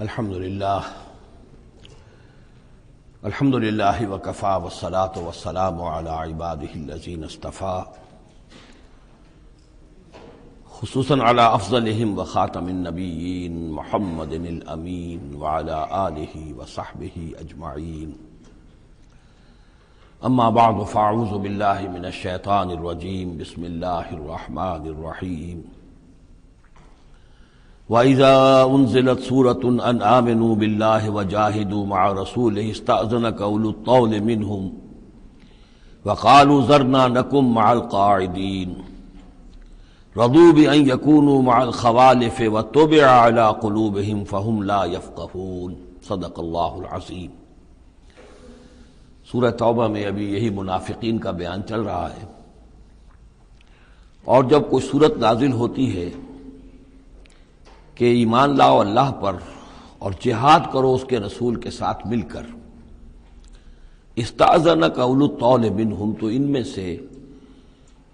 الحمدللہ وکفی والصلاة والسلام علی عبادہ الذین اصطفیٰ خصوصاً علی افضلہم وخاتم النبیین محمد الامین وعلی آلہ وصحبہ اجمعین اما بعد فاعوذ باللہ من الشیطان الرجیم بسم اللہ الرحمن الرحیم وَإِذَا أُنزِلَتْ سُورَةٌ أَنْ آمِنُوا بِاللَّهِ وَجَاهِدُوا مَعَ رَسُولِهِ اسْتَأْذَنَكَ أُولُو الطَّوْلِ مِنْهُمْ وَقَالُوا ذَرْنَا نَكُن مَعَ الْقَاعِدِينَ رَضُوا بِأَنْ يَكُونُوا مَعَ الْخَوَالِفِ وَطُبِعَ عَلَى قُلُوبِهِمْ فَهُمْ لَا يَفْقَهُونَ صدق اللہ العظیم۔ سورہ توبہ میں ابھی یہی منافقین کا بیان چل رہا ہے، اور جب کوئی سورت نازل ہوتی ہے کہ ایمان لاؤ اللہ پر اور جہاد کرو اس کے رسول کے ساتھ مل کر، استأذنک اولو الطول منہم، تو ان میں سے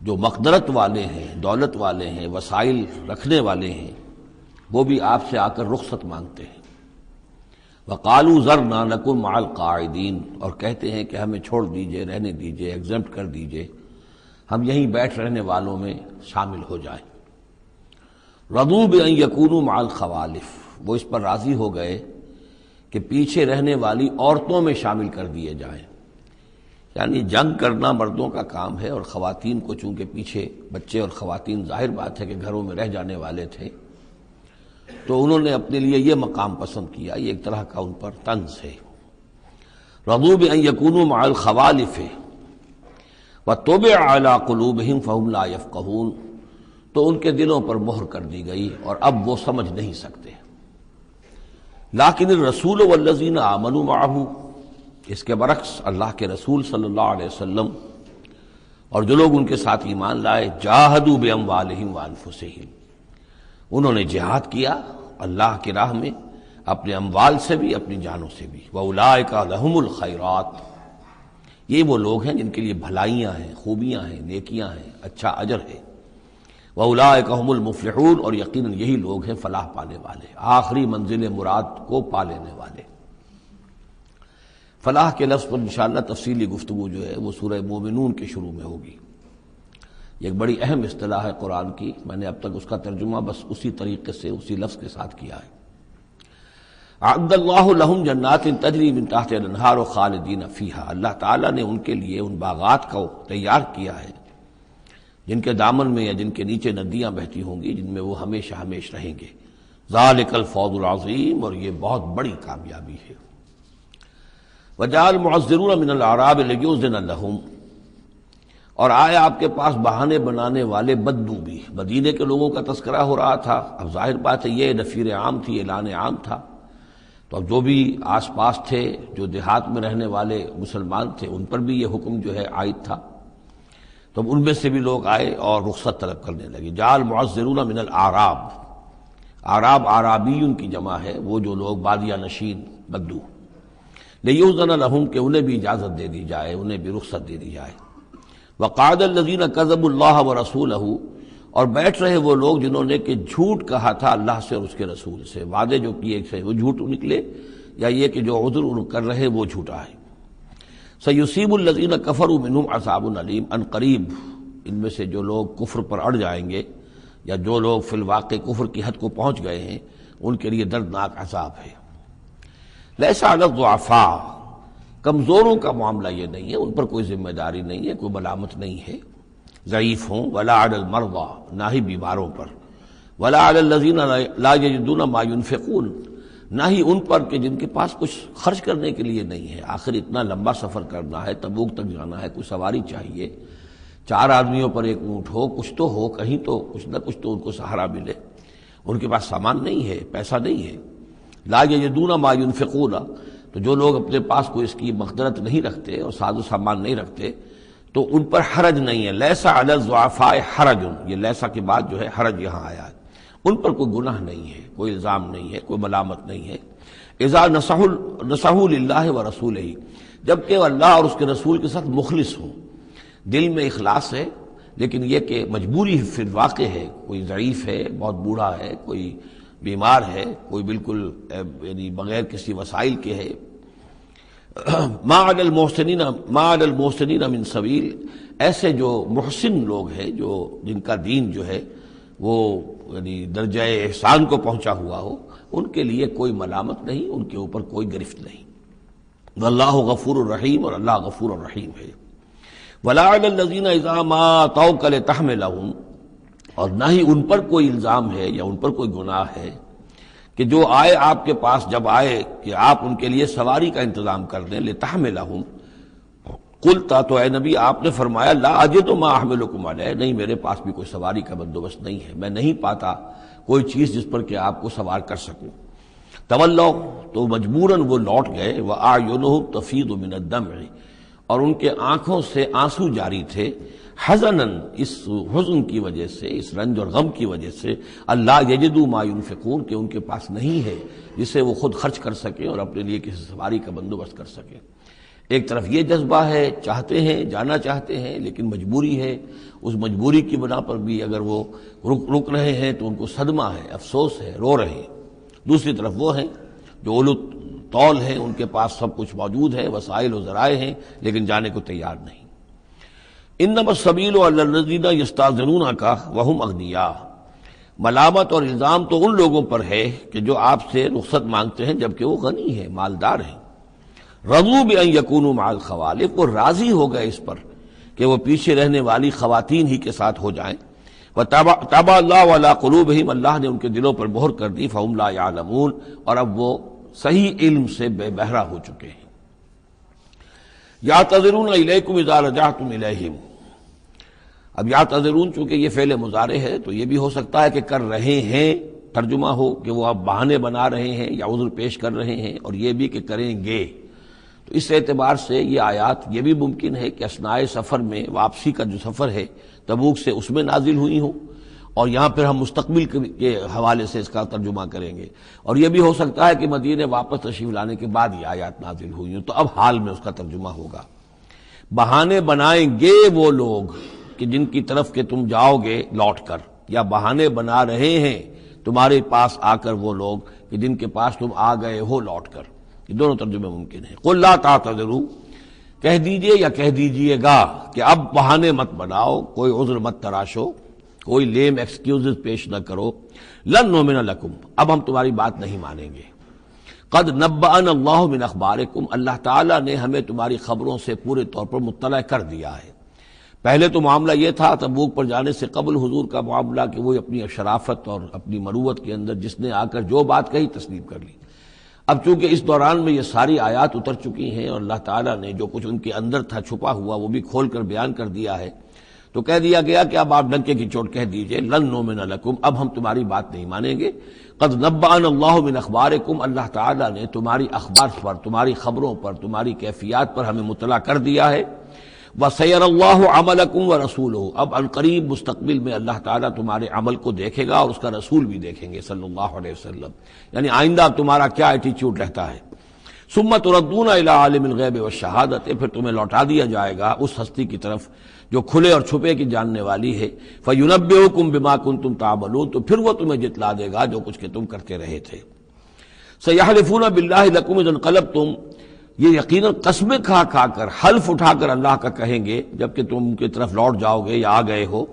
جو مقدرت والے ہیں، دولت والے ہیں، وسائل رکھنے والے ہیں، وہ بھی آپ سے آ کر رخصت مانگتے ہیں۔ وقالوا ذرنا نکن مع القاعدین، اور کہتے ہیں کہ ہمیں چھوڑ دیجئے، رہنے دیجئے، ایگزمپٹ کر دیجئے، ہم یہیں بیٹھ رہنے والوں میں شامل ہو جائیں۔ رضوا بأن یکونوا مع الخوالف، وہ اس پر راضی ہو گئے کہ پیچھے رہنے والی عورتوں میں شامل کر دیے جائیں، یعنی جنگ کرنا مردوں کا کام ہے، اور خواتین کو چونکہ پیچھے بچے اور خواتین ظاہر بات ہے کہ گھروں میں رہ جانے والے تھے، تو انہوں نے اپنے لیے یہ مقام پسند کیا، یہ ایک طرح کا ان پر طنز ہے۔ رضوا بأن یکونوا مع الخوالف وطبع علی قلوبہم فہم لا یفقہون، تو ان کے دلوں پر مہر کر دی گئی اور اب وہ سمجھ نہیں سکتے۔ لیکن الرسول والذین آمنوا معہ، اس کے برعکس اللہ کے رسول صلی اللہ علیہ وسلم اور جو لوگ ان کے ساتھ ایمان لائے، جاہدوا باموالہم وانفسہم، انہوں نے جہاد کیا اللہ کی راہ میں، اپنے اموال سے بھی، اپنی جانوں سے بھی۔ وَأُولَٰئِکَ لَهُمُ الْخَيْرَاتُ، یہ وہ لوگ ہیں جن کے لیے بھلائیاں ہیں، خوبیاں ہیں، نیکیاں ہیں، اچھا اجر ہے۔ وَأُولَٰئِکَ هُمُ الْمُفْلِحُونَ، اور یقیناً یہی لوگ ہیں فلاح پانے والے، آخری منزل مراد کو پا لینے والے۔ فلاح کے لفظ پر انشاءاللہ تفصیلی گفتگو جو ہے وہ سورہ مومنون کے شروع میں ہوگی۔ یہ ایک بڑی اہم اصطلاح ہے قرآن کی، میں نے اب تک اس کا ترجمہ بس اسی طریقے سے اسی لفظ کے ساتھ کیا ہے۔ اعد اللہ لہم جنات تجری من تحتہا الانہار خالدین فیہا، اللہ تعالیٰ نے ان کے لیے ان باغات کو تیار کیا ہے جن کے دامن میں یا جن کے نیچے ندیاں بہتی ہوں گی، جن میں وہ ہمیشہ ہمیش رہیں گے۔ ذالک الفوز العظیم، اور یہ بہت بڑی کامیابی ہے۔ وجاء المعذرون من الاعراب لیؤذن لہم، اور آئے آپ کے پاس بہانے بنانے والے بدو بھی، مدینے کے لوگوں کا تذکرہ ہو رہا تھا، اب ظاہر بات ہے یہ نفیر عام تھی، اعلان عام تھا، تو اب جو بھی آس پاس تھے، جو دیہات میں رہنے والے مسلمان تھے، ان پر بھی یہ حکم جو ہے عائد تھا، تو ان میں سے بھی لوگ آئے اور رخصت طلب کرنے لگے۔ جاء المعذرون من الاعراب، اعراب اعرابیون کی جمع ہے، وہ جو لوگ بادیہ نشین بدو، لیؤذن لہم، کہ انہیں بھی اجازت دے دی جائے، انہیں بھی رخصت دے دی جائے۔ وقعد الذین کذبوا اللہ ورسولہ، اور بیٹھ رہے وہ لوگ جنہوں نے کہ جھوٹ کہا تھا اللہ سے اور اس کے رسول سے، وعدے جو کیے تھے وہ جھوٹ نکلے، یا یہ کہ جو عذر کر رہے وہ جھوٹا ہے۔ سیصیب الذین کفروا منہم عذاب علیم، ان قریب ان میں سے جو لوگ کفر پر اڑ جائیں گے، یا جو لوگ فی الواقع کفر کی حد کو پہنچ گئے ہیں، ان کے لیے دردناک عذاب ہے۔ لیس علی الضعفاء، کمزوروں کا معاملہ یہ نہیں ہے، ان پر کوئی ذمہ داری نہیں ہے، کوئی ملامت نہیں ہے، ضعیف ہوں، ولا علی المرضى، نہ ہی بیماروں پر، ولا علی الذین لا یجدون ما ينفقون، نہ ہی ان پر کہ جن کے پاس کچھ خرچ کرنے کے لیے نہیں ہے۔ آخر اتنا لمبا سفر کرنا ہے، تبوک تک جانا ہے، کوئی سواری چاہیے، 4 آدمیوں پر ایک اونٹ ہو، کچھ تو ہو، کہیں تو کچھ نہ کچھ تو ان کو سہارا ملے، ان کے پاس سامان نہیں ہے، پیسہ نہیں ہے۔ لا یجدون ما ينفقون، تو جو لوگ اپنے پاس کوئی اس کی مقدرت نہیں رکھتے اور ساز و سامان نہیں رکھتے، تو ان پر حرج نہیں ہے۔ لیس علی الضعفاء حرج، یہ لیسا کے بعد جو ہے حرج یہاں آیا ہے، ان پر کوئی گناہ نہیں ہے، کوئی الزام نہیں ہے، کوئی ملامت نہیں ہے۔ اذا نصحوا للہ ورسولہ، جبکہ وہ اللہ اور اس کے رسول کے ساتھ مخلص ہوں، دل میں اخلاص ہے، لیکن یہ کہ مجبوری فی الواقع ہے، کوئی ضعیف ہے، بہت بوڑھا ہے، کوئی بیمار ہے، کوئی بالکل یعنی بغیر کسی وسائل کے ہے، ما علی المحسنین من سبیل، ایسے جو محسن لوگ ہیں، جو جن کا دین جو ہے وہ یعنی درجہ احسان کو پہنچا ہوا ہو، ان کے لیے کوئی ملامت نہیں، ان کے اوپر کوئی گرفت نہیں۔ واللہ غفور الرحیم، اور اللہ غفور الرحیم ہے۔ ولا علی الذین اذا ما اتوک لتحملہم، اور نہ ہی ان پر کوئی الزام ہے یا ان پر کوئی گناہ ہے کہ جو آئے آپ کے پاس، جب آئے کہ آپ ان کے لیے سواری کا انتظام کر دیں، لتحملہم، قلتا، تو اے نبی آپ نے فرمایا، لا اجد ما احملکم علیہ، نہیں میرے پاس بھی کوئی سواری کا بندوبست نہیں ہے، میں نہیں پاتا کوئی چیز جس پر کہ آپ کو سوار کر سکوں۔ تولوا، تو مجبوراً وہ لوٹ گئے، واعینہم تفیض من الدمع، اور ان کے آنکھوں سے آنسو جاری تھے، حزناً، اس حزن کی وجہ سے، اس رنج اور غم کی وجہ سے، اللہ یجدوا ما ينفقون، کہ ان کے پاس نہیں ہے جسے وہ خود خرچ کر سکیں اور اپنے لیے کسی سواری کا بندوبست کر سکیں۔ ایک طرف یہ جذبہ ہے، چاہتے ہیں، جانا چاہتے ہیں، لیکن مجبوری ہے، اس مجبوری کی بنا پر بھی اگر وہ رک رہے ہیں تو ان کو صدمہ ہے، افسوس ہے، رو رہے ہیں۔ دوسری طرف وہ ہیں جو اولو طول ہیں، ان کے پاس سب کچھ موجود ہے، وسائل و ذرائع ہیں، لیکن جانے کو تیار نہیں۔ انما السبیل علی الذین یستاذنونک وہم اغنیاء، ملامت اور الزام تو ان لوگوں پر ہے کہ جو آپ سے رخصت مانگتے ہیں جبکہ وہ غنی ہیں، مالدار ہیں۔ رضوا بان یکونوا مع الخوالف، وہ راضی ہو گئے اس پر کہ وہ پیچھے رہنے والی خواتین ہی کے ساتھ ہو جائیں۔ وطبع اللہ علی قلوبہم، اللہ نے ان کے دلوں پر مہر کر دی، فہم لا یعلمون، اور اب وہ صحیح علم سے بے بہرہ ہو چکے ہیں۔ یعتذرون الیکم اذا رجعتم الیہم، اب یعتذرون چونکہ یہ فعل مضارع ہے تو یہ بھی ہو سکتا ہے کہ کر رہے ہیں، ترجمہ ہو کہ وہ اب بہانے بنا رہے ہیں یا عذر پیش کر رہے ہیں، اور یہ بھی کہ کریں گے۔ تو اس اعتبار سے یہ آیات یہ بھی ممکن ہے کہ اثناء سفر میں، واپسی کا جو سفر ہے تبوک سے، اس میں نازل ہوئی ہوں، اور یہاں پھر ہم مستقبل کے حوالے سے اس کا ترجمہ کریں گے، اور یہ بھی ہو سکتا ہے کہ مدینے واپس تشریف لانے کے بعد یہ آیات نازل ہوئی ہوں، تو اب حال میں اس کا ترجمہ ہوگا۔ بہانے بنائیں گے وہ لوگ کہ جن کی طرف کہ تم جاؤ گے لوٹ کر، یا بہانے بنا رہے ہیں تمہارے پاس آ کر وہ لوگ کہ جن کے پاس تم آ گئے ہو لوٹ کر، یہ دونوں ترجمے ممکن ہیں۔ قل لا تعتذروا، کہہ دیجئے یا کہہ دیجئے گا کہ اب بہانے مت بناؤ، کوئی عذر مت تراشو، کوئی لیم ایکسکیوزز پیش نہ کرو، لن نؤمن لکم، اب ہم تمہاری بات نہیں مانیں گے۔ قد نبأنا اللہ من اخبارکم، اللہ تعالیٰ نے ہمیں تمہاری خبروں سے پورے طور پر مطلع کر دیا ہے۔ پہلے تو معاملہ یہ تھا تبوک پر جانے سے قبل حضور کا معاملہ کہ وہ اپنی شرافت اور اپنی مروت کے اندر جس نے آ کر جو بات کہی تسلیم کر لی۔ اب چونکہ اس دوران میں یہ ساری آیات اتر چکی ہیں اور اللہ تعالیٰ نے جو کچھ ان کے اندر تھا چھپا ہوا وہ بھی کھول کر بیان کر دیا ہے، تو کہہ دیا گیا کہ اب آپ ڈنکے کی چوٹ کہہ دیجئے، لن نؤمن لکم، اب ہم تمہاری بات نہیں مانیں گے۔ قد نبأنا اللہ من اخبارکم، اللہ تعالیٰ نے تمہاری اخبار پر، تمہاری خبروں پر، تمہاری کیفیات پر ہمیں مطلع کر دیا ہے۔ وَسَيَرَ اللَّهُ عَمَلَكُمْ وَرَسُولُهُ، اب عنقریب مستقبل میں اللہ تعالیٰ تمہارے عمل کو دیکھے گا اور اس کا رسول بھی دیکھیں گے صلی اللہ علیہ وسلم، یعنی آئندہ اب تمہارا کیا ایٹیچیوڈ رہتا ہے۔ ثُمَّ تُرَدُّونَ إِلَىٰ عَالِمِ الْغَيْبِ وَالشَّهَادَةِ، پھر تمہیں لوٹا دیا جائے گا اس ہستی کی طرف جو کھلے اور چھپے کی جاننے والی ہے۔ فَيُنَبِّئُكُم بِمَا كُنتُمْ تَعْمَلُونَ، تو پھر وہ تمہیں جتلا دے گا جو کچھ کہ تم کرتے رہے تھے۔ سَيَحْلِفُونَ بِاللَّهِ لَكُمْ إِذَا انقلبتم، یہ یقیناً قسمیں کھا کھا کر، حلف اٹھا کر اللہ کا کہیں گے جبکہ تم ان کی طرف لوٹ جاؤ گے یا آ گئے ہو،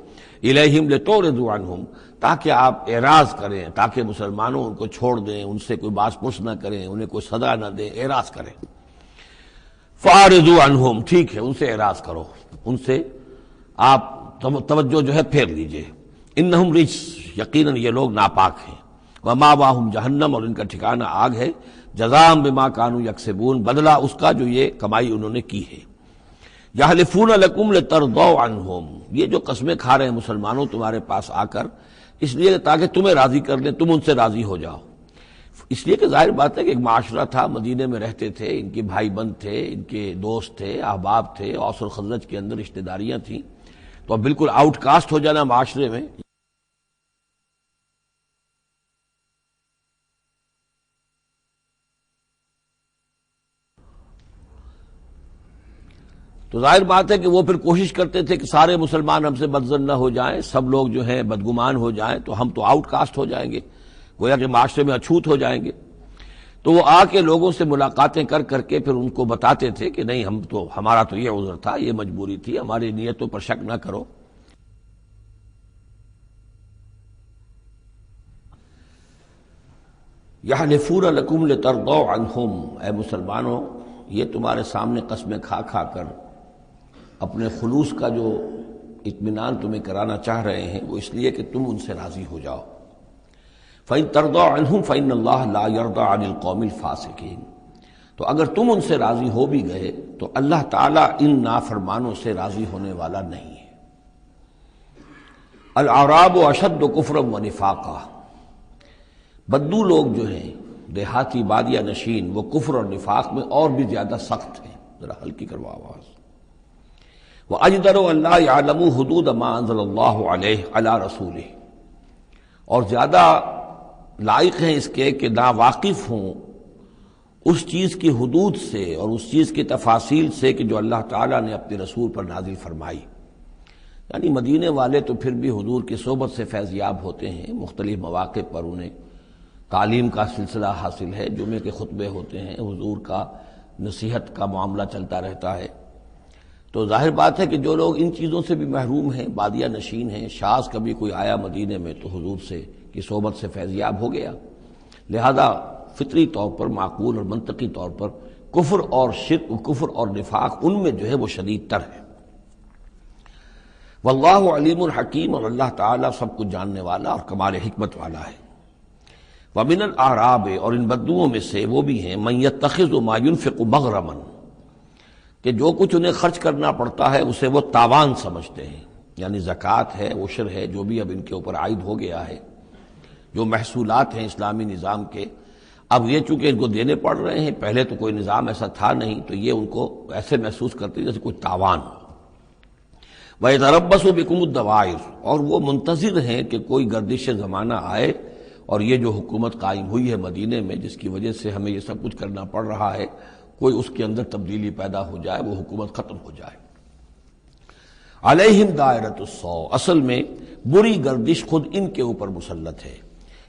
الیہم لتعرضوا عنہم، تاکہ آپ اعراض کریں، تاکہ مسلمانوں ان کو چھوڑ دیں، ان سے کوئی باس پرس نہ کریں، انہیں کوئی صدا نہ دیں، اعراض کریں۔ فاعرضوا عنہم، ٹھیک ہے ان سے اعراض کرو، ان سے آپ توجہ جو ہے پھیر لیجئے۔ انہم رجس، یقیناً یہ لوگ ناپاک ہیں۔ ومأواہم جہنم، اور ان کا ٹھکانہ آگ ہے۔ جزاء بما كانوا یکسبون، بدلہ اس کا جو یہ کمائی انہوں نے کی ہے۔ یحلفون لکم لترضوا عنہم، یہ جو قسمیں کھا رہے ہیں مسلمانوں تمہارے پاس آ کر، اس لیے تاکہ تمہیں راضی کر لیں، تم ان سے راضی ہو جاؤ۔ اس لیے کہ ظاہر بات ہے کہ ایک معاشرہ تھا، مدینے میں رہتے تھے، ان کے بھائی بند تھے، ان کے دوست تھے، احباب تھے، اوس اور خزرج کے اندر رشتہ داریاں تھیں، تو اب بالکل آؤٹ کاسٹ ہو جانا معاشرے میں، تو ظاہر بات ہے کہ وہ پھر کوشش کرتے تھے کہ سارے مسلمان ہم سے بدظن نہ ہو جائیں، سب لوگ جو ہیں بدگمان ہو جائیں، تو ہم تو آؤٹ کاسٹ ہو جائیں گے۔ گویا کہ معاشرے میں اچھوت ہو جائیں گے۔ تو وہ آ کے لوگوں سے ملاقاتیں کر کر کے پھر ان کو بتاتے تھے کہ نہیں، ہمارا تو یہ عذر تھا، یہ مجبوری تھی، ہماری نیتوں پر شک نہ کرو۔ یحلفون لکم لترضوا عنہم، اے مسلمانوں یہ تمہارے سامنے قسمیں کھا کھا کر اپنے خلوص کا جو اطمینان تمہیں کرانا چاہ رہے ہیں وہ اس لیے کہ تم ان سے راضی ہو جاؤ۔ فَإِن تَرْضَوْا عَنْهُمْ فَإِنَّ اللَّهَ لَا يَرْضَىٰ عَنِ الْقَوْمِ الْفَاسِقِينَ، تو اگر تم ان سے راضی ہو بھی گئے تو اللہ تعالیٰ ان نافرمانوں سے راضی ہونے والا نہیں ہے۔ الْأَعْرَابُ أَشَدُّ كُفْرًا وَنِفَاقًا، بدو لوگ جو ہیں دیہاتی بادیہ نشین وہ کفر اور نفاق میں اور بھی زیادہ سخت ہیں۔ ذرا ہلکی کرو آواز۔ وَأَجْدَرُ أَن لَّا يَعْلَمُوا حُدُودَ مَا أَنزَلَ اللَّهُ عَلَيْهِ عَلَىٰ رَسُولِهِ، اور زیادہ لائق ہیں اس کے کہ نا واقف ہوں اس چیز کی حدود سے اور اس چیز کی تفاصیل سے کہ جو اللہ تعالیٰ نے اپنے رسول پر نازل فرمائی۔ یعنی مدینے والے تو پھر بھی حضور کی صحبت سے فیض یاب ہوتے ہیں، مختلف مواقع پر انہیں تعلیم کا سلسلہ حاصل ہے، جمعے کے خطبے ہوتے ہیں، حضور کا نصیحت کا معاملہ چلتا رہتا ہے۔ تو ظاہر بات ہے کہ جو لوگ ان چیزوں سے بھی محروم ہیں، بادیہ نشین ہیں، شاذ کبھی کوئی آیا مدینے میں تو حضور سے کی صحبت سے فیضیاب ہو گیا، لہذا فطری طور پر، معقول اور منطقی طور پر کفر اور شرک، کفر اور نفاق ان میں جو ہے وہ شدید تر ہے۔ واللہ علیم الحکیم، اور اللہ تعالیٰ سب کچھ جاننے والا اور کمال حکمت والا ہے۔ ومن الاعراب، اور ان بدوؤں میں سے وہ بھی ہیں، من یتخذ ما ينفق مغرما، کہ جو کچھ انہیں خرچ کرنا پڑتا ہے اسے وہ تاوان سمجھتے ہیں، یعنی زکوٰۃ ہے، عشر ہے، جو بھی اب ان کے اوپر عائد ہو گیا ہے، جو محصولات ہیں اسلامی نظام کے، اب یہ چونکہ ان کو دینے پڑ رہے ہیں، پہلے تو کوئی نظام ایسا تھا نہیں، تو یہ ان کو ایسے محسوس کرتے ہیں جیسے کوئی تاوان ہو۔ وَيَتَرَبَّصُ بِكُمُ الدَّوَائِرَ، اور وہ منتظر ہیں کہ کوئی گردش زمانہ آئے اور یہ جو حکومت قائم ہوئی ہے مدینے میں، جس کی وجہ سے ہمیں یہ سب کچھ کرنا پڑ رہا ہے، کوئی اس کے اندر تبدیلی پیدا ہو جائے، وہ حکومت ختم ہو جائے۔ علیہم دائرۃ السوء، اصل میں بری گردش خود ان کے اوپر مسلط ہے،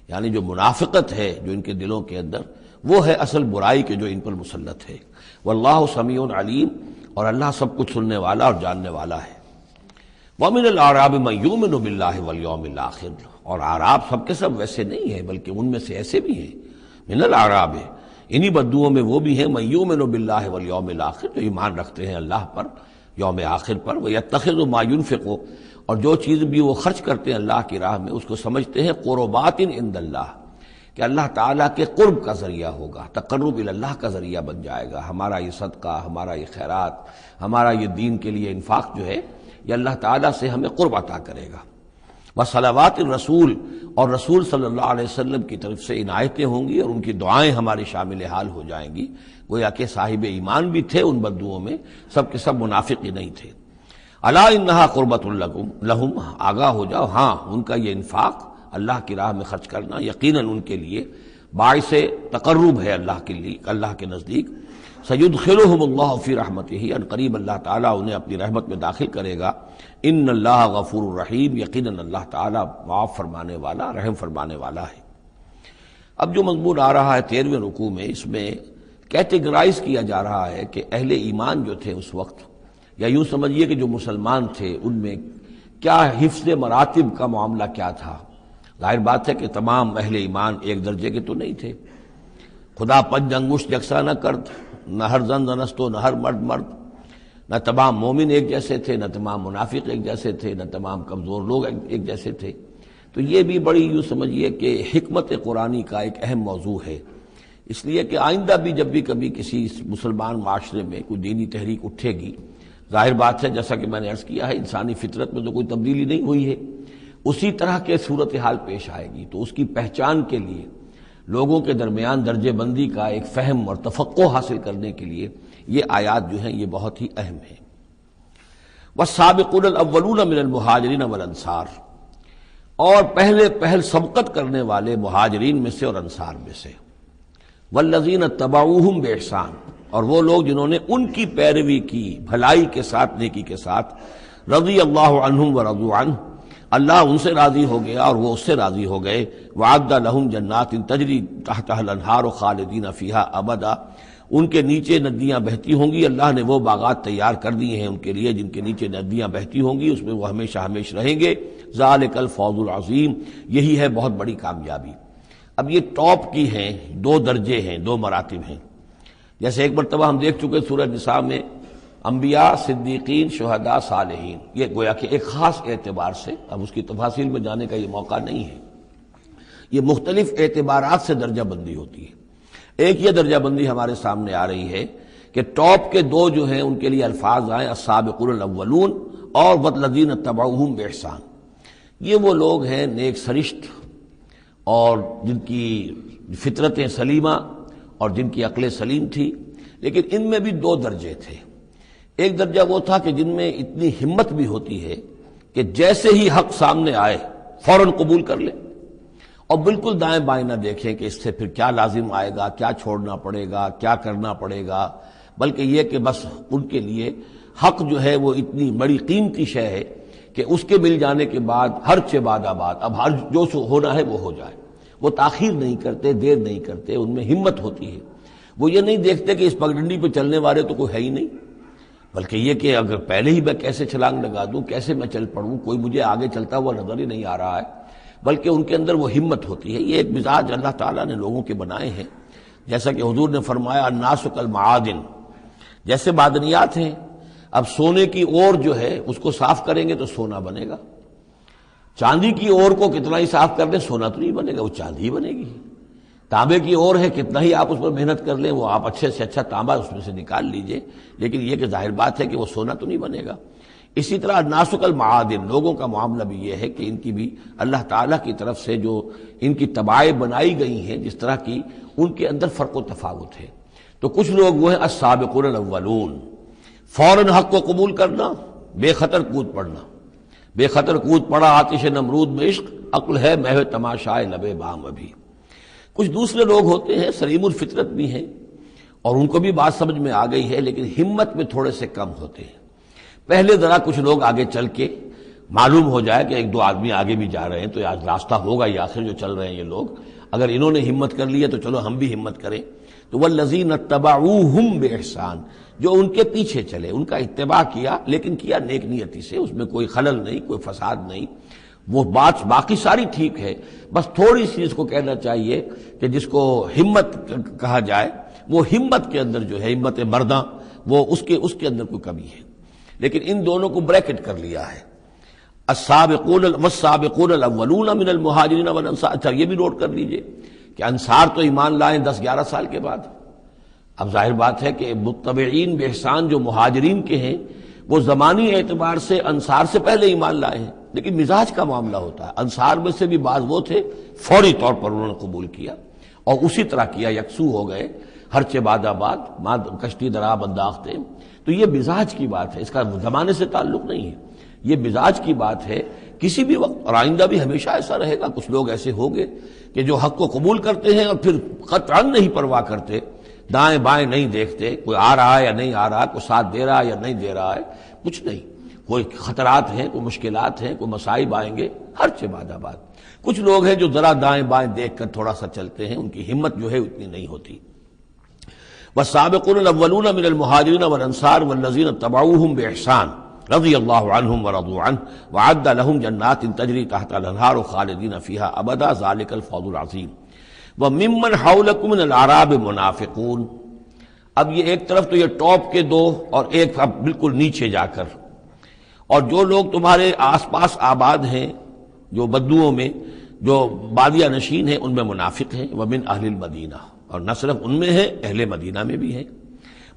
یعنی جو منافقت ہے جو ان کے دلوں کے اندر، وہ ہے اصل برائی کے جو ان پر مسلط ہے۔ واللہ سمیع علیم، اور اللہ سب کچھ سننے والا اور جاننے والا ہے۔ ومن الاعراب من یؤمن باللہ والیوم الآخر، اور اعراب سب کے سب ویسے نہیں ہیں، بلکہ ان میں سے ایسے بھی ہیں۔ من الاعراب، انہی بدوؤں میں وہ بھی ہیں، من یؤمن باللہ والیوم الآخر، جو ایمان رکھتے ہیں اللہ پر، یوم آخر پر۔ ویتخذ ما ینفق، اور جو چیز بھی وہ خرچ کرتے ہیں اللہ کی راہ میں اس کو سمجھتے ہیں قربات عند اللہ، کہ اللہ تعالیٰ کے قرب کا ذریعہ ہوگا، تقرب اللہ کا ذریعہ بن جائے گا۔ ہمارا یہ صدقہ، ہمارا یہ خیرات، ہمارا یہ دین کے لیے انفاق جو ہے، یہ اللہ تعالیٰ سے ہمیں قرب عطا کرے گا۔ وصلوات الرسول، اور رسول صلی اللہ علیہ وسلم کی طرف سے عنایتیں ہوں گی اور ان کی دعائیں ہماری شامل حال ہو جائیں گی۔ گویا کہ صاحب ایمان بھی تھے ان بدوؤں میں، سب کے سب منافق ہی نہیں تھے۔ الا انہا قربۃ لہم، آگاہ ہو جاؤ، ہاں ان کا یہ انفاق، اللہ کی راہ میں خرچ کرنا، یقیناً ان کے لیے باعث تقرب ہے اللہ کے لیے، اللہ کے نزدیک۔ سیدخلہم اللہ فی رحمتہ، ان قریب اللہ تعالیٰ انہیں اپنی رحمت میں داخل کرے گا۔ ان اللہ غفور الرحیم، یقیناً اللہ تعالیٰ معاف فرمانے والا، رحم فرمانے والا ہے۔ اب جو مضمون آ رہا ہے 13ویں رکوع میں، اس میں کیٹیگرائز کیا جا رہا ہے کہ اہل ایمان جو تھے اس وقت، یا یوں سمجھیے کہ جو مسلمان تھے، ان میں کیا حفظ مراتب کا معاملہ کیا تھا۔ ظاہر بات ہے کہ تمام اہل ایمان ایک درجے کے تو نہیں تھے، خدا پنج انگشت یکساں نہ کرد، نہ ہر زن زنست و نہ ہر مرد مرد، نہ تمام مومن ایک جیسے تھے، نہ تمام منافق ایک جیسے تھے، نہ تمام کمزور لوگ ایک جیسے تھے۔ تو یہ بھی بڑی یوں سمجھیے کہ حکمت قرآنی کا ایک اہم موضوع ہے، اس لیے کہ آئندہ بھی جب بھی کبھی کسی مسلمان معاشرے میں کوئی دینی تحریک اٹھے گی، ظاہر بات ہے جیسا کہ میں نے عرض کیا ہے انسانی فطرت میں تو کوئی تبدیلی نہیں ہوئی ہے، اسی طرح کے صورتحال پیش آئے گی، تو اس کی پہچان کے لیے لوگوں کے درمیان درجے بندی کا ایک فہم اور تفقع حاصل کرنے کے لیے یہ آیات جو ہیں یہ بہت ہی اہم ہیں۔ والسابقون الاولون من المہاجرین والانصار، اور پہل سبقت کرنے والے مہاجرین میں سے اور انصار میں سے، والذین اتبعوہم بإحسان، اور وہ لوگ جنہوں نے ان کی پیروی کی بھلائی کے ساتھ، نیکی کے ساتھ، رضی اللہ عنہم ورضوا عنہ، اللہ ان سے راضی ہو گیا اور وہ اس سے راضی ہو گئے. وَأَعَدَّ لَهُمْ جَنَّاتٍ تَجْرِي تَحْتَهَا الْأَنْهَارُ خَالِدِينَ فِيهَا أَبَدًا. ان کے نیچے ندیاں بہتی ہوں گی. اللہ نے وہ باغات تیار کر دیے ہیں ان کے لیے جن کے نیچے ندیاں بہتی ہوں گی، اس میں وہ ہمیشہ ہمیشہ رہیں گے. ذَلِكَ الْفَوْزُ الْعَظِيمُ. یہی ہے بہت بڑی کامیابی. اب یہ ٹاپ کی ہیں، دو درجے ہیں، دو مراتب ہیں. جیسے ایک مرتبہ ہم دیکھ چکے سورہ نساء میں انبیاء، صدیقین، شہداء، صالحین، یہ گویا کہ ایک خاص اعتبار سے، اب اس کی تفاصیل میں جانے کا یہ موقع نہیں ہے، یہ مختلف اعتبارات سے درجہ بندی ہوتی ہے. ایک یہ درجہ بندی ہمارے سامنے آ رہی ہے کہ ٹاپ کے دو جو ہیں ان کے لیے الفاظ آئے السابقون الاولون اور والذین اتبعوہم بإحسان. یہ وہ لوگ ہیں نیک سرشت اور جن کی فطرتیں سلیمہ اور جن کی عقل سلیم تھی. لیکن ان میں بھی دو درجے تھے. ایک درجہ وہ تھا کہ جن میں اتنی ہمت بھی ہوتی ہے کہ جیسے ہی حق سامنے آئے فوراً قبول کر لے اور بالکل دائیں بائیں نہ دیکھیں کہ اس سے پھر کیا لازم آئے گا، کیا چھوڑنا پڑے گا، کیا کرنا پڑے گا، بلکہ یہ کہ بس ان کے لیے حق جو ہے وہ اتنی بڑی قیمتی شے ہے کہ اس کے مل جانے کے بعد ہر چہ بعد آباد، اب ہر جو ہونا ہے وہ ہو جائے. وہ تاخیر نہیں کرتے، دیر نہیں کرتے، ان میں ہمت ہوتی ہے. وہ یہ نہیں دیکھتے کہ اس پگڈنڈی پہ چلنے والے تو کوئی ہے ہی نہیں، بلکہ یہ کہ اگر پہلے ہی میں کیسے چھلانگ لگا دوں، کیسے میں چل پڑوں، کوئی مجھے آگے چلتا ہوا نظر ہی نہیں آ رہا ہے. بلکہ ان کے اندر وہ ہمت ہوتی ہے. یہ ایک مزاج اللہ تعالیٰ نے لوگوں کے بنائے ہیں. جیسا کہ حضور نے فرمایا الناس کالمعادن، جیسے معدنیات ہیں. اب سونے کی اور جو ہے اس کو صاف کریں گے تو سونا بنے گا. چاندی کی اور کو کتنا ہی صاف کر لیں سونا تو نہیں بنے گا، وہ چاندی ہی بنے گی. تانبے کی اور ہے، کتنا ہی آپ اس پر محنت کر لیں وہ آپ اچھے سے اچھا تانبا اس میں سے نکال لیجئے، لیکن یہ کہ ظاہر بات ہے کہ وہ سونا تو نہیں بنے گا. اسی طرح الناس کالمعادن، لوگوں کا معاملہ بھی یہ ہے کہ ان کی بھی اللہ تعالیٰ کی طرف سے جو ان کی طبائع بنائی گئی ہیں جس طرح کی، ان کے اندر فرق و تفاوت ہے. تو کچھ لوگ وہ ہیں السابقون الاولون، فوراً حق کو قبول کرنا، بے خطر کود پڑنا. بے خطر کود پڑا آتش نمرود میں عشق، عقل ہے محو تماشائے لبے بام ابھی. کچھ دوسرے لوگ ہوتے ہیں سلیم الفطرت بھی ہیں اور ان کو بھی بات سمجھ میں آ گئی ہے، لیکن ہمت میں تھوڑے سے کم ہوتے ہیں. پہلے ذرا کچھ لوگ آگے چل کے معلوم ہو جائے کہ ایک دو آدمی آگے بھی جا رہے ہیں تو آج راستہ ہوگا ہی، آخر جو چل رہے ہیں یہ لوگ، اگر انہوں نے ہمت کر لی ہے تو چلو ہم بھی ہمت کریں. تو والذین اتبعوہم بإحسان، جو ان کے پیچھے چلے، ان کا اتباع کیا، لیکن کیا نیک نیتی سے، اس میں کوئی خلل نہیں، کوئی فساد نہیں. وہ بات باقی ساری ٹھیک ہے، بس تھوڑی سی اس کو کہنا چاہیے کہ جس کو ہمت کہا جائے، وہ ہمت کے اندر جو ہے ہمت مرداں، وہ اس کے اندر کوئی کمی ہے. لیکن ان دونوں کو بریکٹ کر لیا ہے. السابقون والسابقون الاولون من المہاجرین والانصار. اچھا یہ بھی نوٹ کر لیجئے کہ انصار تو ایمان لائیں 10-11 سال کے بعد. اب ظاہر بات ہے کہ متبعین بإحسان جو مہاجرین کے ہیں وہ زمانی اعتبار سے انصار سے پہلے ایمان لائے ہیں، لیکن مزاج کا معاملہ ہوتا ہے. انصار میں سے بھی بعض وہ تھے فوری طور پر انہوں نے قبول کیا اور اسی طرح کیا، یکسو ہو گئے، ہر چہ بعد آباد کشتی دراب انداختے. تو یہ مزاج کی بات ہے، اس کا زمانے سے تعلق نہیں ہے، یہ مزاج کی بات ہے. کسی بھی وقت اور آئندہ بھی ہمیشہ ایسا رہے گا. کچھ لوگ ایسے ہوں گے کہ جو حق کو قبول کرتے ہیں اور پھر قطعاً نہیں پرواہ کرتے، دائیں بائیں نہیں دیکھتے، کوئی آ رہا ہے یا نہیں آ رہا، کوئی ساتھ دے رہا ہے یا نہیں دے رہا ہے، کچھ نہیں. کوئی خطرات ہیں، کوئی مشکلات ہیں، کوئی مصائب آئیں گے، ہر چہ بعد آباد. کچھ لوگ ہیں جو ذرا دائیں بائیں دیکھ کر تھوڑا سا چلتے ہیں، ان کی ہمت جو ہے اتنی نہیں ہوتی. والسابقون الاولون من المہاجرین والانصار والذین اتبعوہم بإحسان رضی اللہ عنہم ورضوا عنہ وأعد لهم جنات تجری تحتها الانہار خالدین فیہا ابدا ذلک الفوز العظیم. وممن حولکم من الاعراب منافقون. اب یہ ایک طرف تو یہ ٹاپ کے دو اور ایک اب بالکل نیچے جا کر، اور جو لوگ تمہارے آس پاس آباد ہیں جو بدوؤں میں، جو بادیہ نشین ہیں، ان میں منافق ہیں. ومن اہل المدینہ، اور نہ صرف ان میں ہے، اہل مدینہ میں بھی ہیں.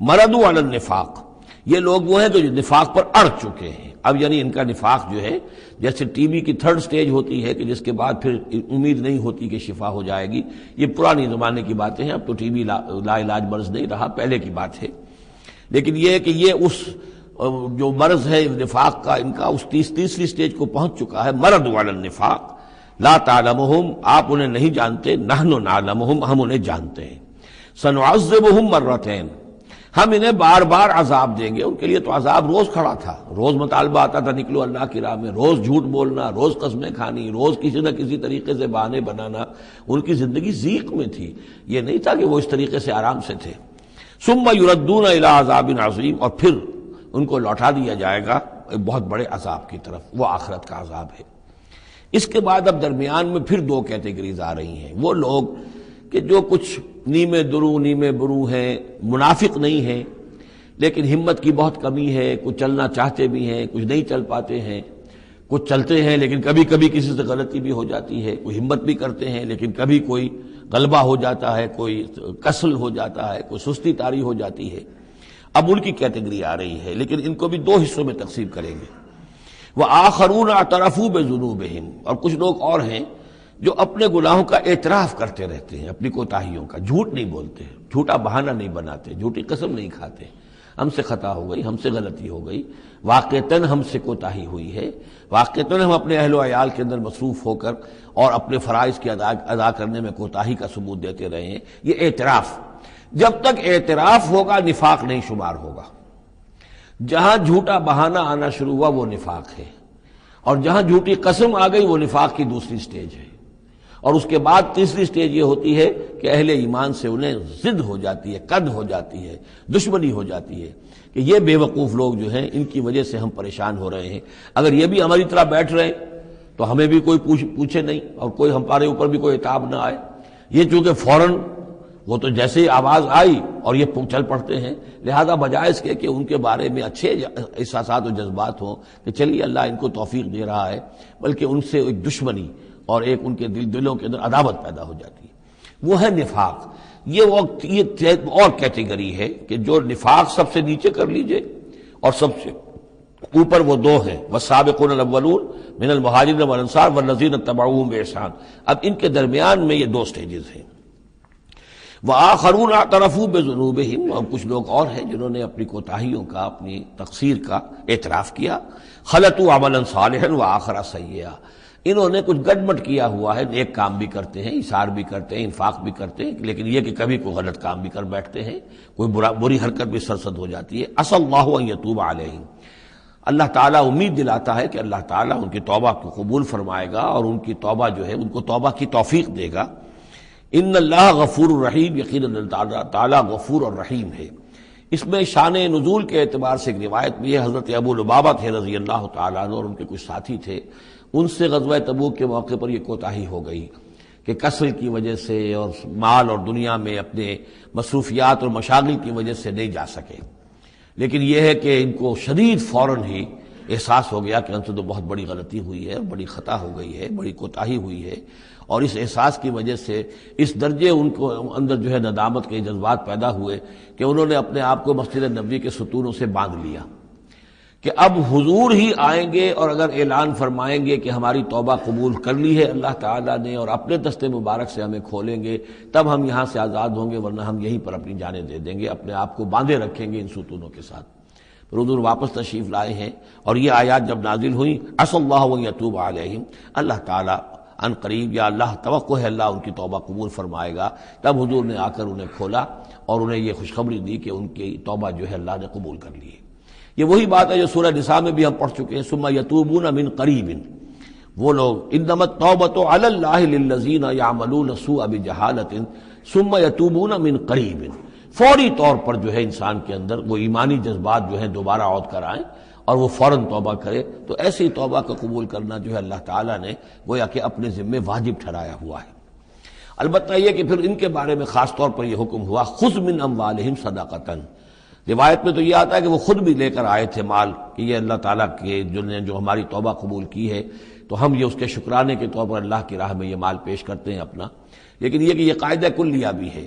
مردوا علی النفاق، یہ لوگ وہ ہیں جو نفاق پر اڑ چکے ہیں. اب یعنی ان کا نفاق جو ہے جیسے ٹی بی کی تھرڈ سٹیج ہوتی ہے کہ جس کے بعد پھر امید نہیں ہوتی کہ شفا ہو جائے گی. یہ پرانی زمانے کی باتیں ہیں، اب تو ٹی بی لا علاج مرض نہیں رہا، پہلے کی بات ہے. لیکن یہ کہ یہ اس جو مرض ہے نفاق کا، ان کا اس تیسری سٹیج کو پہنچ چکا ہے. مردوا علی النفاق لا تعلمہم، آپ انہیں نہیں جانتے، نحن نعلمہم، ہم انہیں جانتے ہیں. سنعذبہم مرتین، ہم انہیں بار بار عذاب دیں گے. ان کے لیے تو عذاب روز کھڑا تھا، روز مطالبہ آتا تھا نکلو اللہ کی راہ میں، روز جھوٹ بولنا، روز قسمیں کھانی، روز کسی نہ کسی طریقے سے بہانے بنانا. ان کی زندگی ضیق میں تھی، یہ نہیں تھا کہ وہ اس طریقے سے آرام سے تھے. ثم یردون الی عذاب عظیم، اور پھر ان کو لوٹا دیا جائے گا ایک بہت بڑے عذاب کی طرف، وہ آخرت کا عذاب ہے. اس کے بعد اب درمیان میں پھر دو کیٹیگریز آ رہی ہیں. وہ لوگ کہ جو کچھ نیمے درو نیمے برو ہیں، منافق نہیں ہیں لیکن ہمت کی بہت کمی ہے، کچھ چلنا چاہتے بھی ہیں، کچھ نہیں چل پاتے ہیں، کچھ چلتے ہیں لیکن کبھی کبھی کسی سے غلطی بھی ہو جاتی ہے، کوئی ہمت بھی کرتے ہیں لیکن کبھی کوئی غلبہ ہو جاتا ہے، کوئی کسل ہو جاتا ہے، کوئی سستی طاری ہو جاتی ہے. اب ان کی کیٹیگری آ رہی ہے، لیکن ان کو بھی دو حصوں میں تقسیم کریں گے. وآخرون اعترفوا بذنوبہم، اور کچھ لوگ اور ہیں جو اپنے گناہوں کا اعتراف کرتے رہتے ہیں، اپنی کوتاہیوں کا. جھوٹ نہیں بولتے، جھوٹا بہانہ نہیں بناتے، جھوٹی قسم نہیں کھاتے. ہم سے خطا ہو گئی، ہم سے غلطی ہو گئی، واقعتاً ہم سے کوتاہی ہوئی ہے، واقعتاً ہم اپنے اہل و عیال کے اندر مصروف ہو کر اور اپنے فرائض کی ادا کرنے میں کوتاہی کا ثبوت دیتے رہے ہیں. یہ اعتراف، جب تک اعتراف ہوگا نفاق نہیں شمار ہوگا. جہاں جھوٹا بہانہ آنا شروع ہوا وہ نفاق ہے، اور جہاں جھوٹی قسم آ گئی وہ نفاق کی دوسری سٹیج ہے. اور اس کے بعد تیسری سٹیج یہ ہوتی ہے کہ اہل ایمان سے انہیں ضد ہو جاتی ہے، قد ہو جاتی ہے، دشمنی ہو جاتی ہے کہ یہ بے وقوف لوگ جو ہیں ان کی وجہ سے ہم پریشان ہو رہے ہیں. اگر یہ بھی ہماری طرح بیٹھ رہے تو ہمیں بھی کوئی پوچھے نہیں اور کوئی ہمارے اوپر بھی کوئی عتاب نہ آئے. یہ چونکہ فوراً وہ تو جیسے ہی آواز آئی اور یہ چل پڑتے ہیں، لہذا بجائے اس کے کہ ان کے بارے میں اچھے احساسات و جذبات ہوں کہ چلیے اللہ ان کو توفیق دے رہا ہے، بلکہ ان سے ایک دشمنی اور ایک ان کے دلوں کے اندر عداوت پیدا ہو جاتی ہے. وہ ہے نفاق. یہ اور کیٹیگری ہے کہ جو نفاق سب سے نیچے کر لیجئے اور سب سے اوپر وہ دو ہیں، والسابقون الاولون من المہاجرین والانصار والذین اتبعوہم بإحسان. اب ان کے درمیان میں یہ دو سٹیجز ہیں. وآخرون اعترفوا بذنوبہم، اور کچھ لوگ اور ہیں جنہوں نے اپنی کوتاہیوں کا، اپنی تقصیر کا اعتراف کیا. خلطوا عملا صالحا وآخر سیئا، انہوں نے کچھ گڈمٹ کیا ہوا ہے، نیک کام بھی کرتے ہیں، ایثار بھی کرتے ہیں، انفاق بھی کرتے ہیں، لیکن یہ کہ کبھی کوئی غلط کام بھی کر بیٹھتے ہیں، کوئی بری حرکت بھی سرزد ہو جاتی ہے. عسى الله ان يتوب عليهم، اللہ تعالیٰ امید دلاتا ہے کہ اللہ تعالیٰ ان کی توبہ کو قبول فرمائے گا اور ان کی توبہ جو ہے ان کو توبہ کی توفیق دے گا. ان اللہ غفور الرحیم، یقیناً اللہ تعالیٰ غفور اور رحیم ہے. اس میں شان نزول کے اعتبار سے ایک روایت بھی ہے. حضرت ابو لبابہ تھے رضی اللہ تعالیٰ عنہ اور ان کے کچھ ساتھی تھے، ان سے غزوہ تبوک کے موقع پر یہ کوتاہی ہو گئی کہ کسل کی وجہ سے اور مال اور دنیا میں اپنے مصروفیات اور مشاغل کی وجہ سے نہیں جا سکے. لیکن یہ ہے کہ ان کو شدید فوراً ہی احساس ہو گیا کہ ان سے تو بہت بڑی غلطی ہوئی ہے، بڑی خطا ہو گئی ہے، بڑی کوتاہی ہوئی ہے. اور اس احساس کی وجہ سے اس درجے ان کو اندر جو ہے ندامت کے جذبات پیدا ہوئے کہ انہوں نے اپنے آپ کو مسجد نبوی کے ستونوں سے باندھ لیا کہ اب حضور ہی آئیں گے اور اگر اعلان فرمائیں گے کہ ہماری توبہ قبول کر لی ہے اللہ تعالیٰ نے اور اپنے دست مبارک سے ہمیں کھولیں گے، تب ہم یہاں سے آزاد ہوں گے، ورنہ ہم یہیں پر اپنی جانیں دے دیں گے، اپنے آپ کو باندھے رکھیں گے ان ستونوں کے ساتھ. پھر حضور واپس تشریف لائے ہیں اور یہ آیات جب نازل ہوئیں، عسى الله ان يتوب عليهم، اللہ تعالیٰ ان قریب یا اللہ توقع ہے اللہ ان کی توبہ قبول فرمائے گا. تب حضور نے آ کر انہیں کھولا اور انہیں یہ خوشخبری دی کہ ان کی توبہ جو ہے اللہ نے قبول کر لی ہے. یہ وہی بات ہے جو سورہ نساء میں بھی ہم پڑھ چکے ہیں. ثم یتوبون من قریب، وہ لوگ انما التوبۃ علی اللہ للذین یعملون السوء بجہالۃ ثم یتوبون من قریب. فوری طور پر جو ہے انسان کے اندر وہ ایمانی جذبات جو ہیں دوبارہ عود کر آئیں اور وہ فوراً توبہ کرے، تو ایسی توبہ کا قبول کرنا جو ہے اللہ تعالیٰ نے گویا کہ اپنے ذمے واجب ٹھہرایا ہوا ہے. البتہ یہ کہ پھر ان کے بارے میں خاص طور پر یہ حکم ہوا خذ من اموالہم صدقۃ. روایت میں تو یہ آتا ہے کہ وہ خود بھی لے کر آئے تھے مال کہ یہ اللہ تعالیٰ کے جو ہماری توبہ قبول کی ہے تو ہم یہ اس کے شکرانے کے طور پر اللہ کی راہ میں یہ مال پیش کرتے ہیں اپنا. لیکن یہ کہ یہ قاعدہ کلیہ بھی ہے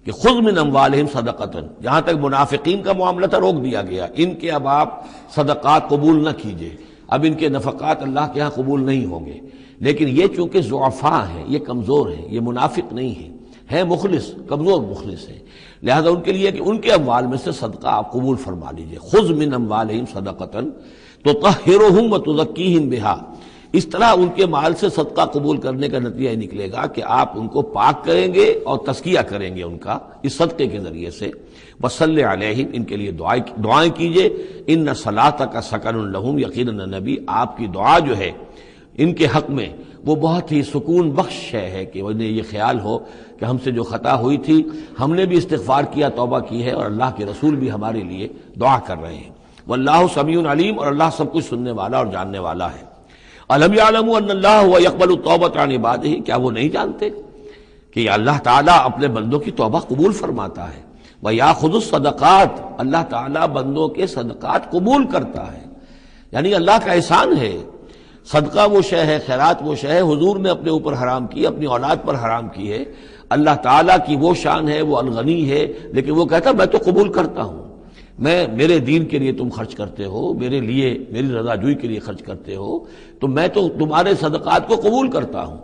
کہ خذ من اموالہم صدقۃ، جہاں تک منافقین کا معاملہ تھا روک دیا گیا، ان کے اب آپ صدقات قبول نہ کیجئے، اب ان کے نفقات اللہ کے ہاں قبول نہیں ہوں گے. لیکن یہ چونکہ ضعفاء ہیں، یہ کمزور ہیں، یہ منافق نہیں ہیں مخلص، کمزور مخلص ہیں، لہذا ان کے لیے کہ ان کے اموال میں سے صدقہ آپ قبول فرما لیجئے. خذ من اموالہم صدقۃ تطہرہم وتزکیہم بہا، اس طرح ان کے مال سے صدقہ قبول کرنے کا نتیجہ یہ نکلے گا کہ آپ ان کو پاک کریں گے اور تزکیہ کریں گے ان کا اس صدقے کے ذریعے سے. وصلی علیہم، ان کے لیے دعائیں کیجئے. ان صلاتک سکن لہم، یقیناً نبی آپ کی دعا جو ہے ان کے حق میں وہ بہت ہی سکون بخش ہے کہ انہیں یہ خیال ہو کہ ہم سے جو خطا ہوئی تھی ہم نے بھی استغفار کیا، توبہ کی ہے، اور اللہ کے رسول بھی ہمارے لیے دعا کر رہے ہیں. واللہ سمیع علیم، اور اللہ سب کچھ سننے والا اور جاننے والا ہے. الم یعلموا ان اللہ هو يقبل التوبۃ عن عبادہ، کیا وہ نہیں جانتے کہ اللہ تعالیٰ اپنے بندوں کی توبہ قبول فرماتا ہے. ویاخذ الصدقات، اللہ تعالیٰ بندوں کے صدقات قبول کرتا ہے. یعنی اللہ کا احسان ہے. صدقہ وہ شے ہے، خیرات وہ شے ہے حضور نے اپنے اوپر حرام کی، اپنی اولاد پر حرام کی ہے. اللہ تعالیٰ کی وہ شان ہے، وہ الغنی ہے، لیکن وہ کہتا میں تو قبول کرتا ہوں. میرے دین کے لیے تم خرچ کرتے ہو، میرے لیے میری رضا جوئی کے لیے خرچ کرتے ہو، تو میں تو تمہارے صدقات کو قبول کرتا ہوں.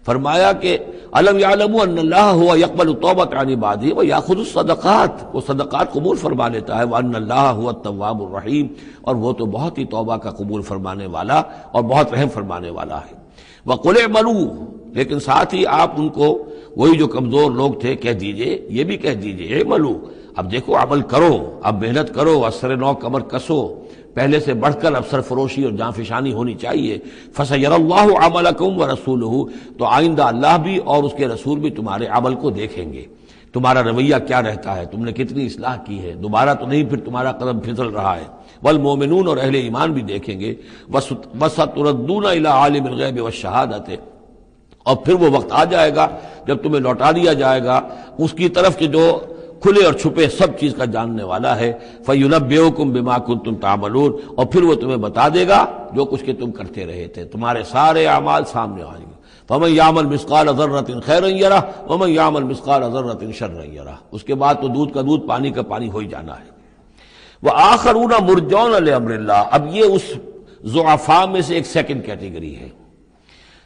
فرمایا کہ الم یعلموا ان اللہ هو يقبل التوبۃ عن عبادہ ويأخذ الصدقات، وہ صدقات قبول فرما لیتا ہے. وان اللہ هو التواب الرحیم، اور وہ تو بہت ہی توبہ کا قبول فرمانے والا اور بہت رحم فرمانے والا ہے. وقل اعملوا، لیکن ساتھ ہی آپ ان کو وہی جو کمزور لوگ تھے کہہ دیجئے، یہ بھی کہہ دیجئے اعملوا، اب دیکھو عمل کرو، اب محنت کرو، اثر نو کمر کسو، پہلے سے بڑھ کر اب سرفروشی اور جاں فشانی ہونی چاہیے. فَسَيَرَى اللَّهُ عَمَلَكُمْ وَرَسُولُهُ، تو آئندہ اللہ بھی اور اس کے رسول بھی تمہارے عمل کو دیکھیں گے، تمہارا رویہ کیا رہتا ہے، تم نے کتنی اصلاح کی ہے، دوبارہ تو نہیں پھر تمہارا قدم پھسل رہا ہے. والمومنون، اور اہل ایمان بھی دیکھیں گے. وَسَتُرَدُّونَ إِلَىٰ عَالِمِ الْغَيْبِ وَالشَّهَادَةِ، اور پھر وہ وقت آ جائے گا جب تمہیں لوٹا دیا جائے گا اس کی طرف کہ جو کھلے اور چھپے سب چیز کا جاننے والا ہے. فَيُنَبِّئُكُم بِمَا كُنتُمْ تَعْمَلُونَ، اور پھر وہ تمہیں بتا دے گا جو کچھ کہ تم کرتے رہے تھے، تمہارے سارے اعمال سامنے آئیں گے. فَمَن يَعْمَلْ مِثْقَالَ ذَرَّةٍ خَيْرًا يَرَهُ وَمَن يَعْمَلْ مِثْقَالَ ذَرَّةٍ شَرًّا يَرَهُ. اس کے بعد تو دودھ کا دودھ پانی کا پانی ہو ہی جانا ہے. وَآخَرُونَ مُرْجَوْنَ لِأَمْرِ اللَّهِ، اب یہ اس ضعفاء میں سے ایک سیکنڈ کیٹیگری ہے.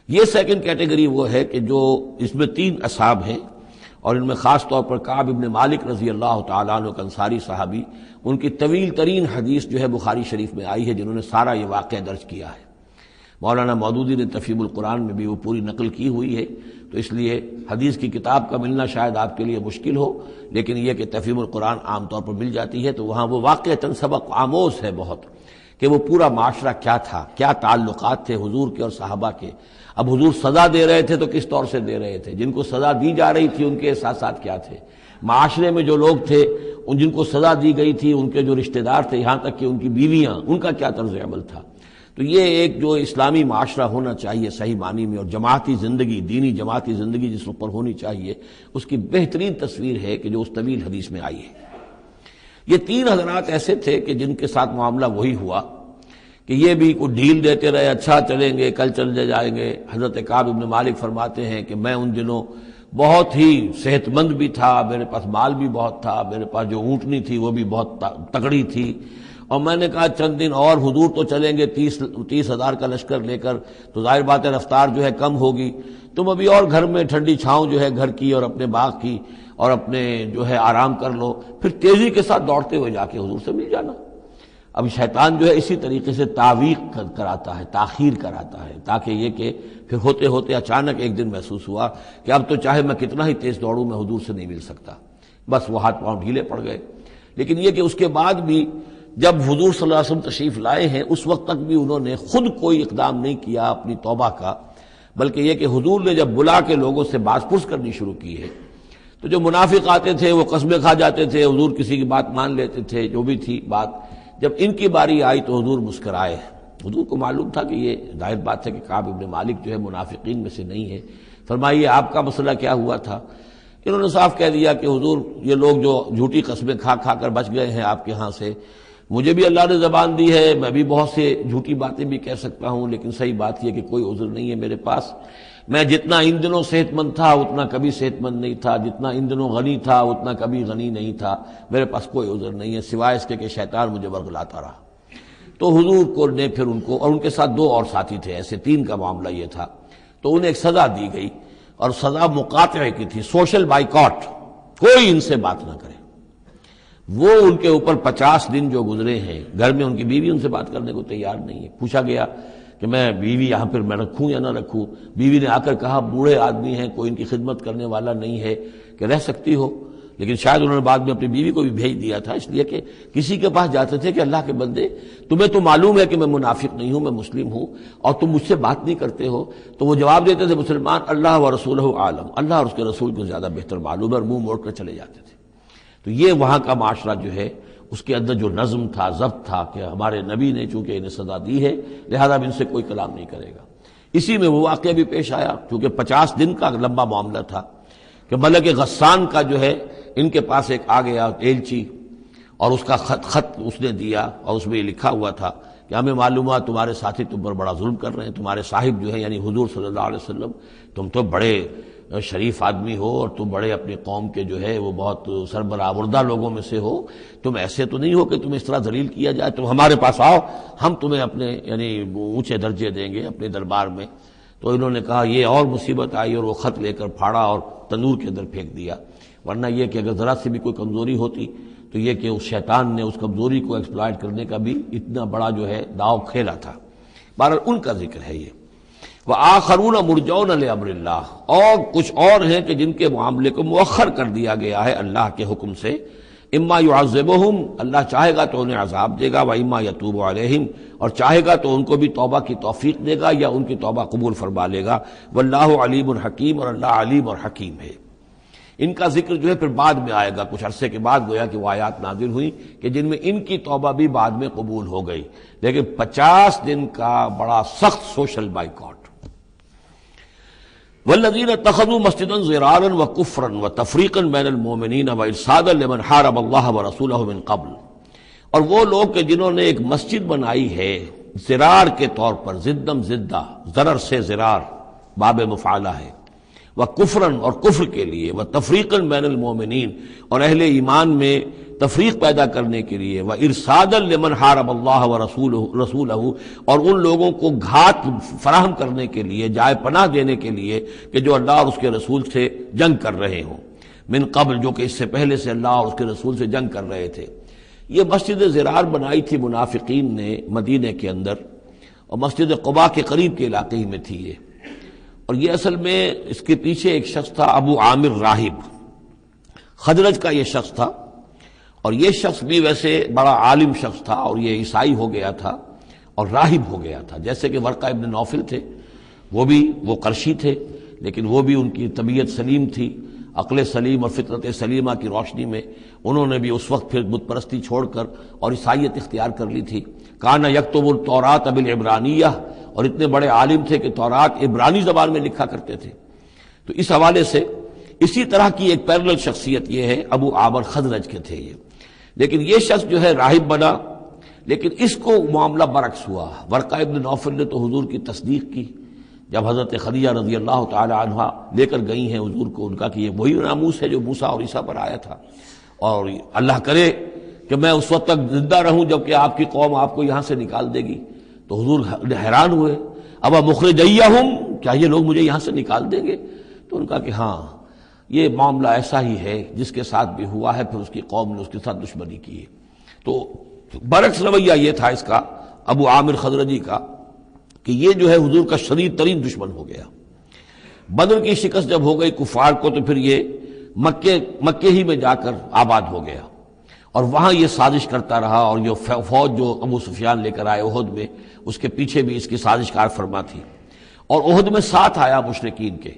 یہ سیکنڈ کیٹیگری وہ ہے کہ جو اس میں 3 اصحاب ہیں، اور ان میں خاص طور پر کعب ابن مالک رضی اللہ تعالیٰ عنہ انصاری صحابی، ان کی طویل ترین حدیث جو ہے بخاری شریف میں آئی ہے، جنہوں نے سارا یہ واقعہ درج کیا ہے. مولانا مودودی نے تفہیم القرآن میں بھی وہ پوری نقل کی ہوئی ہے، تو اس لیے حدیث کی کتاب کا ملنا شاید آپ کے لیے مشکل ہو، لیکن یہ کہ تفہیم القرآن عام طور پر مل جاتی ہے، تو وہاں وہ واقعتاً سبق آموز ہے بہت، کہ وہ پورا معاشرہ کیا تھا، کیا تعلقات تھے حضور کے اور صحابہ کے. اب حضور سزا دے رہے تھے تو کس طور سے دے رہے تھے، جن کو سزا دی جا رہی تھی ان کے احساسات کیا تھے، معاشرے میں جو لوگ تھے جن کو سزا دی گئی تھی ان کے جو رشتہ دار تھے، یہاں تک کہ ان کی بیویاں، ان کا کیا طرز عمل تھا. تو یہ ایک جو اسلامی معاشرہ ہونا چاہیے صحیح معنی میں، اور جماعتی زندگی، دینی جماعتی زندگی جس پر ہونی چاہیے، اس کی بہترین تصویر ہے کہ جو اس طویل حدیث میں آئی ہے. یہ 3 حضرات ایسے تھے کہ جن کے ساتھ معاملہ وہی ہوا کہ یہ بھی کوئی ڈھیل دیتے رہے، اچھا چلیں گے، کل چلے جائیں گے. حضرت کعب ابن مالک فرماتے ہیں کہ میں ان دنوں بہت ہی صحت مند بھی تھا، میرے پاس مال بھی بہت تھا، میرے پاس جو اونٹنی تھی وہ بھی بہت تگڑی تھی، اور میں نے کہا چند دن اور حضور تو چلیں گے 30,000 کا لشکر لے کر، تو ظاہر بات ہے رفتار جو ہے کم ہوگی، تم ابھی اور گھر میں ٹھنڈی چھاؤں جو ہے گھر کی اور اپنے باغ کی اور اپنے جو ہے آرام کر لو، پھر تیزی کے ساتھ دوڑتے ہوئے جا کے حضور سے مل جانا. اب شیطان جو ہے اسی طریقے سے تعویق کراتا ہے، تاخیر کراتا ہے، تاکہ یہ کہ پھر ہوتے ہوتے اچانک ایک دن محسوس ہوا کہ اب تو چاہے میں کتنا ہی تیز دوڑوں میں حضور سے نہیں مل سکتا، بس وہ ہاتھ پاؤں ڈھیلے پڑ گئے. لیکن یہ کہ اس کے بعد بھی جب حضور صلی اللہ علیہ وسلم تشریف لائے ہیں اس وقت تک بھی انہوں نے خود کوئی اقدام نہیں کیا اپنی توبہ کا، بلکہ یہ کہ حضور نے جب بلا کے لوگوں سے باز پرس کرنی شروع کی ہے تو جو منافق آتے تھے وہ قسمیں کھا جاتے تھے، حضور کسی کی بات مان لیتے تھے، جو بھی تھی بات. جب ان کی باری آئی تو حضور مسکرائے. حضور کو معلوم تھا کہ یہ ظاہر بات ہے کہ کعب ابن مالک جو ہے منافقین میں سے نہیں ہے. فرمائیے آپ کا مسئلہ کیا ہوا تھا؟ انہوں نے صاف کہہ دیا کہ حضور یہ لوگ جو جھوٹی قسمیں کھا کھا کر بچ گئے ہیں آپ کے ہاں سے، مجھے بھی اللہ نے زبان دی ہے، میں بھی بہت سے جھوٹی باتیں بھی کہہ سکتا ہوں، لیکن صحیح بات یہ کہ کوئی عذر نہیں ہے میرے پاس. میں جتنا ان دنوں صحت مند تھا اتنا کبھی صحت مند نہیں تھا، جتنا ان دنوں غنی تھا اتنا کبھی غنی نہیں تھا، میرے پاس کوئی عذر نہیں ہے سوائے اس کے کہ شیطان مجھے ورغلاتا رہا. تو حضور کو نے پھر ان کو، اور ان کے ساتھ 2 اور ساتھی تھے، ایسے 3 کا معاملہ یہ تھا، تو انہیں ایک سزا دی گئی، اور سزا مقاطعے کی تھی، سوشل بائیکاٹ، کوئی ان سے بات نہ کرے. وہ ان کے اوپر 50 دن جو گزرے ہیں، گھر میں ان کی بیوی ان سے بات کرنے کو تیار نہیں ہے. پوچھا گیا کہ کہ میں بیوی یہاں پھر میں رکھوں یا نہ رکھوں. بیوی نے آ کر کہا بوڑھے آدمی ہیں, کوئی ان کی خدمت کرنے والا نہیں ہے کہ رہ سکتی ہو, لیکن شاید انہوں نے بعد میں اپنی بیوی کو بھی بھیج دیا تھا, اس لیے کہ کسی کے پاس جاتے تھے کہ اللہ کے بندے تمہیں تو معلوم ہے کہ میں منافق نہیں ہوں, میں مسلم ہوں, اور تم مجھ سے بات نہیں کرتے ہو. تو وہ جواب دیتے تھے مسلمان اللہ و رسولہ عالم, اللہ اور اس کے رسول کو زیادہ بہتر معلوم ہے, اور منہ موڑ کر چلے جاتے تھے. تو یہ وہاں کا معاشرہ جو ہے اس کے اندر جو نظم تھا, ضبط تھا کہ ہمارے نبی نے چونکہ انہیں سزا دی ہے لہذا ان سے کوئی کلام نہیں کرے گا. اسی میں وہ واقعہ بھی پیش آیا, چونکہ 50 دن کا لمبا معاملہ تھا کہ ملک غسان کا جو ہے ان کے پاس ایک آ گیا ایلچی, اور اس کا خط اس نے دیا, اور اس میں یہ لکھا ہوا تھا کہ ہمیں معلوم ہوا تمہارے ساتھی تم پر بڑا ظلم کر رہے ہیں, تمہارے صاحب جو ہے یعنی حضور صلی اللہ علیہ وسلم, تم تو بڑے شریف آدمی ہو اور تم بڑے اپنی قوم کے جو ہے وہ بہت سربراہ لوگوں میں سے ہو, تم ایسے تو نہیں ہو کہ تمہیں اس طرح ذلیل کیا جائے, تم ہمارے پاس آؤ, ہم تمہیں اپنے یعنی اونچے درجے دیں گے اپنے دربار میں. تو انہوں نے کہا یہ اور مصیبت آئی, اور وہ خط لے کر پھاڑا اور تنور کے اندر پھینک دیا. ورنہ یہ کہ اگر ذرا سی بھی کوئی کمزوری ہوتی تو یہ کہ اس شیطان نے اس کمزوری کو ایکسپلائٹ کرنے کا بھی اتنا بڑا جو ہے داؤ کھیلا تھا. بہرحال ان کا ذکر ہے یہ. وآخرون مرجون لامر اللہ, اور کچھ اور ہیں کہ جن کے معاملے کو مؤخر کر دیا گیا ہے اللہ کے حکم سے. اما یعذبہم, اللہ چاہے گا تو انہیں عذاب دے گا, واما یتوب علیہم, اور چاہے گا تو ان کو بھی توبہ کی توفیق دے گا یا ان کی توبہ قبول فرما لے گا. واللہ علیم حکیم, اور اللہ علیم اور حکیم ہے. ان کا ذکر جو ہے پھر بعد میں آئے گا, کچھ عرصے کے بعد گویا کہ وہ آیات نازل ہوئی کہ جن میں ان کی توبہ بھی بعد میں قبول ہو گئی. لیکن 50 دن کا بڑا سخت سوشل بائیکاٹ. والذین اتخذوا مسجدا ضرارا وکفرا وتفریقا بین المؤمنین وارصادا لمن حارب اللہ ورسولہ من قبل, اور وہ لوگ کہ جنہوں نے ایک مسجد بنائی ہے ضرار کے طور پر, زدم زدہ, ضرر سے ضرار باب مفعلہ ہے, وکفرا اور کفر کے لیے, وتفریقا بین المؤمنین اور اہل ایمان میں تفریق پیدا کرنے کے لیے, وارصادا لمن حارب اللہ ورسولہ اور ان لوگوں کو گھات فراہم کرنے کے لیے, جائے پناہ دینے کے لیے کہ جو اللہ اور اس کے رسول سے جنگ کر رہے ہوں, من قبل جو کہ اس سے پہلے سے اللہ اور اس کے رسول سے جنگ کر رہے تھے. یہ مسجد ضرار بنائی تھی منافقین نے مدینے کے اندر, اور مسجد قباء کے قریب کے علاقے ہی میں تھی یہ. اور یہ اصل میں اس کے پیچھے ایک شخص تھا ابو عامر راہب, خزرج کا یہ شخص تھا, اور یہ شخص بھی ویسے بڑا عالم شخص تھا, اور یہ عیسائی ہو گیا تھا اور راہب ہو گیا تھا. جیسے کہ ورقہ ابن نوفل تھے, وہ قرشی تھے, لیکن وہ بھی ان کی طبیعت سلیم تھی, عقل سلیم اور فطرت سلیمہ کی روشنی میں انہوں نے بھی اس وقت پھر بت پرستی چھوڑ کر اور عیسائیت اختیار کر لی تھی. کان یکتب التوراۃ بالعبرانیہ, اور اتنے بڑے عالم تھے کہ تورات عبرانی زبان میں لکھا کرتے تھے. تو اس حوالے سے اسی طرح کی ایک پیرلل شخصیت یہ ہے, ابو عامر خزرج کے تھے یہ. لیکن یہ شخص جو ہے راہب بنا, لیکن اس کو معاملہ برعکس ہوا. ورقہ ابن نوفل نے تو حضور کی تصدیق کی جب حضرت خدیجہ رضی اللہ تعالی عنہا لے کر گئی ہیں حضور کو, ان کا کہ یہ وہی ناموس ہے جو موسیٰ اور عیسیٰ پر آیا تھا, اور اللہ کرے کہ میں اس وقت تک زندہ رہوں جب کہ آپ کی قوم آپ کو یہاں سے نکال دے گی. تو حضور حیران ہوئے, اب مخرجیہم, کیا یہ لوگ مجھے یہاں سے نکال دیں گے؟ تو ان کا کہ ہاں یہ معاملہ ایسا ہی ہے جس کے ساتھ بھی ہوا ہے, پھر اس کی قوم نے اس کے ساتھ دشمنی کی ہے. تو برعکس رویہ یہ تھا اس کا ابو عامر خزرجی کا کہ یہ جو ہے حضور کا شدید ترین دشمن ہو گیا. بدر کی شکست جب ہو گئی کفار کو, تو پھر یہ مکے ہی میں جا کر آباد ہو گیا, اور وہاں یہ سازش کرتا رہا, اور یہ فوج جو ابو سفیان لے کر آئے احد میں, اس کے پیچھے بھی اس کی سازش کار فرما تھی. اور احد میں ساتھ آیا مشرکین کے,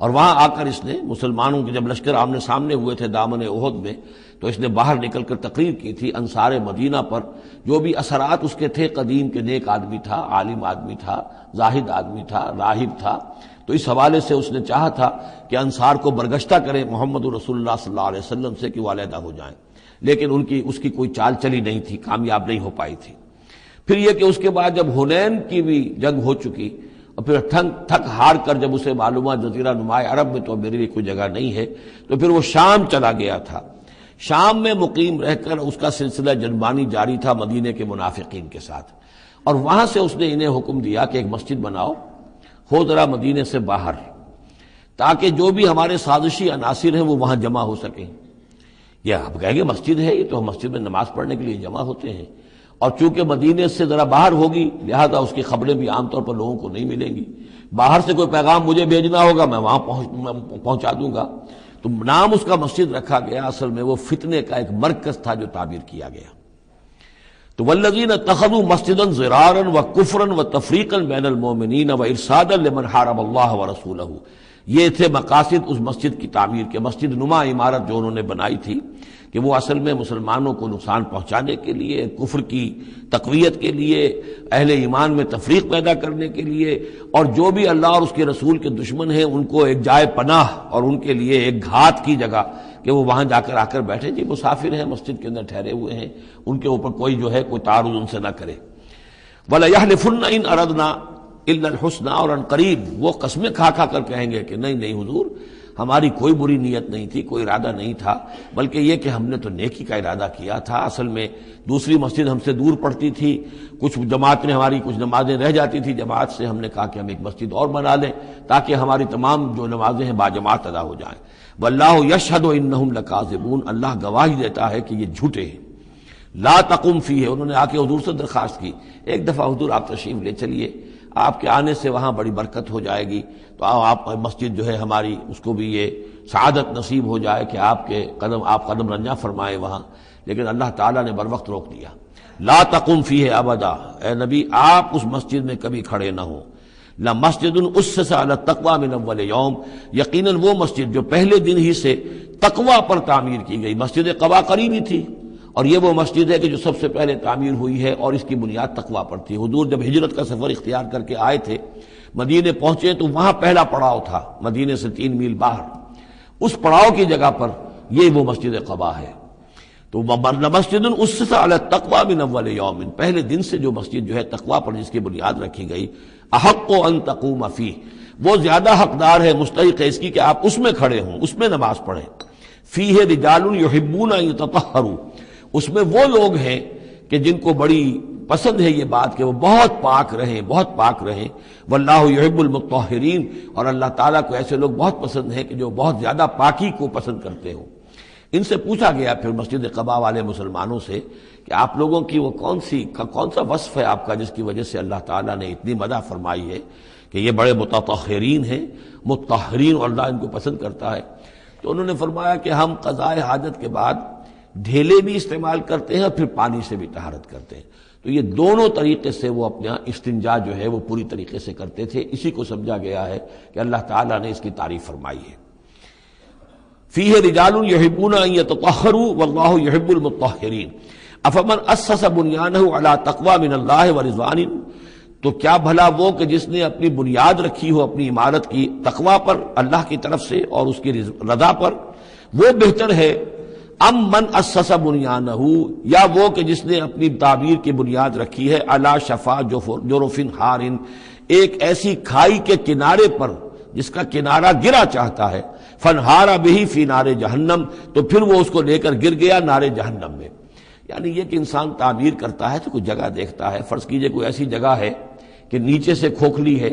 اور وہاں آ کر اس نے مسلمانوں کے جب لشکر آمنے سامنے ہوئے تھے دامن احد میں, تو اس نے باہر نکل کر تقریر کی تھی انصار مدینہ پر جو بھی اثرات اس کے تھے قدیم کے. نیک آدمی تھا, عالم آدمی تھا, زاہد آدمی تھا, راہب تھا. تو اس حوالے سے اس نے چاہا تھا کہ انصار کو برگشتہ کرے محمد رسول اللہ صلی اللہ علیہ وسلم سے کہ وہ علیحدہ ہو جائیں, لیکن اس کی کوئی چال چلی نہیں تھی, کامیاب نہیں ہو پائی تھی. پھر یہ کہ اس کے بعد جب حنین کی بھی جنگ ہو چکی, اور پھر تھک ہار کر جب اسے معلوم ہوا جزیرہ نمائے عرب میں تو میرے لیے کوئی جگہ نہیں ہے, تو پھر وہ شام چلا گیا تھا. شام میں مقیم رہ کر اس کا سلسلہ جنبانی جاری تھا مدینے کے منافقین کے ساتھ, اور وہاں سے اس نے انہیں حکم دیا کہ ایک مسجد بناؤ, ہو ذرا مدینے سے باہر, تاکہ جو بھی ہمارے سازشی عناصر ہیں وہ وہاں جمع ہو سکیں. یہ آپ کہیں گے مسجد ہے, یہ تو ہم مسجد میں نماز پڑھنے کے لیے جمع ہوتے ہیں, اور چونکہ مدینے سے ذرا باہر ہوگی لہذا اس کی خبریں بھی عام طور پر لوگوں کو نہیں ملیں گی. باہر سے کوئی پیغام مجھے بھیجنا ہوگا میں وہاں پہنچا دوں گا. تو نام اس کا مسجد رکھا گیا، اصل میں وہ فتنے کا ایک مرکز تھا جو تعبیر کیا گیا. تو والذین اتخذوا مسجدا ضرارا وکفرا وتفریقا بین المؤمنین وارصادا لمن حارب اللہ ورسولہ، یہ تھے مقاصد اس مسجد کی تعمیر کے. مسجد نما عمارت جو انہوں نے بنائی تھی کہ وہ اصل میں مسلمانوں کو نقصان پہنچانے کے لیے، کفر کی تقویت کے لیے، اہل ایمان میں تفریق پیدا کرنے کے لیے، اور جو بھی اللہ اور اس کے رسول کے دشمن ہیں ان کو ایک جائے پناہ اور ان کے لیے ایک گھات کی جگہ کہ وہ وہاں جا کر آ کر بیٹھے. جی مسافر ہیں، مسجد کے اندر ٹھہرے ہوئے ہیں، ان کے اوپر کوئی جو ہے کوئی تعارض ان سے نہ کرے. وَلَيَحْلِفُنَّ إِنْ أَرَدْنَا إِلَّا الْحُسْنَى، اور عن قریب وہ قسمیں کھا کھا کر کہیں گے کہ نہیں نہیں حضور، ہماری کوئی بری نیت نہیں تھی، کوئی ارادہ نہیں تھا، بلکہ یہ کہ ہم نے تو نیکی کا ارادہ کیا تھا. اصل میں دوسری مسجد ہم سے دور پڑتی تھی، کچھ جماعت میں ہماری کچھ نمازیں رہ جاتی تھی جماعت سے، ہم نے کہا کہ ہم ایک مسجد اور بنا لیں تاکہ ہماری تمام جو نمازیں ہیں باجماعت ادا ہو جائیں. واللہ یشہد انہم لکاذبون، اللہ گواہی دیتا ہے کہ یہ جھوٹے ہیں. لا تقم فیہ، انہوں نے آ کے حضور سے درخواست کی ایک دفعہ حضور آپ تشریف لے چلیے، آپ کے آنے سے وہاں بڑی برکت ہو جائے گی، تو آپ مسجد جو ہے ہماری اس کو بھی یہ سعادت نصیب ہو جائے کہ آپ قدم رنجہ فرمائیں وہاں. لیکن اللہ تعالیٰ نے بر وقت روک دیا. لا تقم فیہ ابدا، اے نبی آپ اس مسجد میں کبھی کھڑے نہ ہوں. لمسجد اسس علی التقوی من اول یوم، یقیناً وہ مسجد جو پہلے دن ہی سے تقوی پر تعمیر کی گئی. مسجد قباء قریبی تھی اور یہ وہ مسجد ہے کہ جو سب سے پہلے تعمیر ہوئی ہے اور اس کی بنیاد تقوی پر تھی. حضور جب ہجرت کا سفر اختیار کر کے آئے تھے، مدینے پہنچے تو وہاں پہلا پڑاؤ تھا مدینے سے 3 میل باہر، اس پڑاؤ کی جگہ پر یہ وہ مسجد قباء ہے. تو مسجد اسس علی التقوی من اول یوم، پہلے دن سے جو مسجد جو ہے تقوی پر جس کی بنیاد رکھی گئی، احق ان تقوم فیہ، وہ زیادہ حقدار ہے، مستحق ہے اس کی کہ آپ اس میں کھڑے ہوں، اس میں نماز پڑھیں. فیہ رجال یحبون ان یتطہروا، اس میں وہ لوگ ہیں کہ جن کو بڑی پسند ہے یہ بات کہ وہ بہت پاک رہیں، بہت پاک رہیں. واللہ یحب المطہرین، اور اللہ تعالیٰ کو ایسے لوگ بہت پسند ہیں کہ جو بہت زیادہ پاکی کو پسند کرتے ہوں. ان سے پوچھا گیا پھر مسجد قباء والے مسلمانوں سے کہ آپ لوگوں کی وہ کون سا وصف ہے آپ کا جس کی وجہ سے اللہ تعالیٰ نے اتنی مدح فرمائی ہے کہ یہ بڑے متطہرین ہیں، مطہرین، اور اللہ ان کو پسند کرتا ہے. تو انہوں نے فرمایا کہ ہم قضاء حاجت کے بعد ڈھیلے بھی استعمال کرتے ہیں اور پھر پانی سے بھی طہارت کرتے ہیں. تو یہ دونوں طریقے سے وہ اپنا استنجا جو ہے وہ پوری طریقے سے کرتے تھے. اسی کو سمجھا گیا ہے کہ اللہ تعالیٰ نے اس کی تعریف فرمائی ہے. فیہ رجال یحبون ان یتطہروا واللہ یحب المطہرین. افمن اسس بنیانہ علی تقوی من اللہ ورضوان، تو کیا بھلا وہ کہ جس نے اپنی بنیاد رکھی ہو اپنی عمارت کی تقوی پر اللہ کی طرف سے اور اس کی رضا پر، وہ بہتر ہے. ام من اسس بنیانہ، یا وہ کہ جس نے اپنی تعبیر کی بنیاد رکھی ہے علی شفا جرف ہار، ایک ایسی کھائی کے کنارے پر جس کا کنارہ گرا چاہتا ہے، فنہارا بہی فی نار جہنم، تو پھر وہ اس کو لے کر گر گیا نار جہنم میں. یعنی یہ کہ انسان تعبیر کرتا ہے تو کوئی جگہ دیکھتا ہے، فرض کیجئے کوئی ایسی جگہ ہے کہ نیچے سے کھوکھلی ہے،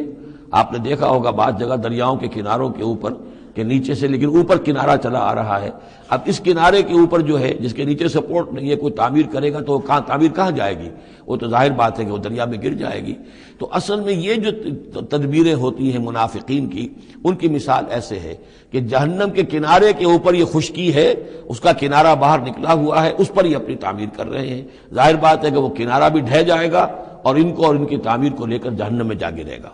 آپ نے دیکھا ہوگا بعض جگہ دریاؤں کے کناروں کے اوپر کہ نیچے سے لیکن اوپر کنارہ چلا آ رہا ہے. اب اس کنارے کے اوپر جو ہے جس کے نیچے سپورٹ نہیں ہے، کوئی تعمیر کرے گا تو تعمیر کہاں جائے گی؟ وہ تو ظاہر بات ہے کہ وہ دریا میں گر جائے گی. تو اصل میں یہ جو تدبیریں ہوتی ہیں منافقین کی، ان کی مثال ایسے ہے کہ جہنم کے کنارے کے اوپر یہ خشکی ہے، اس کا کنارہ باہر نکلا ہوا ہے، اس پر ہی اپنی تعمیر کر رہے ہیں. ظاہر بات ہے کہ وہ کنارہ بھی ڈھہ جائے گا اور ان کو اور ان کی تعمیر کو لے کر جہنم میں جا گرے گا.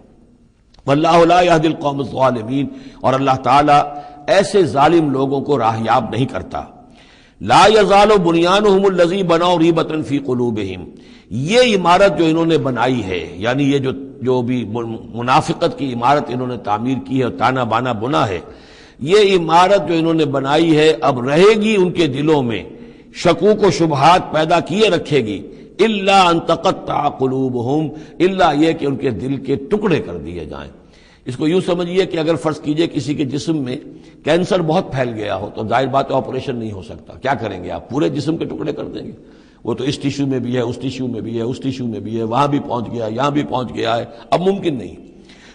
واللہ لا یہدی القوم الظالمین، اور اللہ تعالیٰ ایسے ظالم لوگوں کو راہیاب نہیں کرتا. لا یزال بنیانہم الذی بنوا ریبۃ فی قلوبہم، یہ عمارت جو انہوں نے بنائی ہے، یعنی یہ جو بھی منافقت کی عمارت انہوں نے تعمیر کی ہے اور تانا بانا بنا ہے، یہ عمارت جو انہوں نے بنائی ہے اب رہے گی ان کے دلوں میں، شکوک و شبہات پیدا کیے رکھے گی. الا ان تقطع قلوبہم، الا یہ کہ ان کے دل کے ٹکڑے کر دیے جائیں. اس کو یوں سمجھیے کہ اگر فرض کیجئے کسی کے جسم میں کینسر بہت پھیل گیا ہو تو ظاہر بات ہے آپریشن نہیں ہو سکتا. کیا کریں گے آپ؟ پورے جسم کے ٹکڑے کر دیں گے. وہ تو اس ٹیشو میں بھی ہے، اس ٹیشو میں بھی ہے، اس ٹیشو میں بھی ہے، وہاں بھی پہنچ گیا، یہاں بھی پہنچ گیا ہے، اب ممکن نہیں.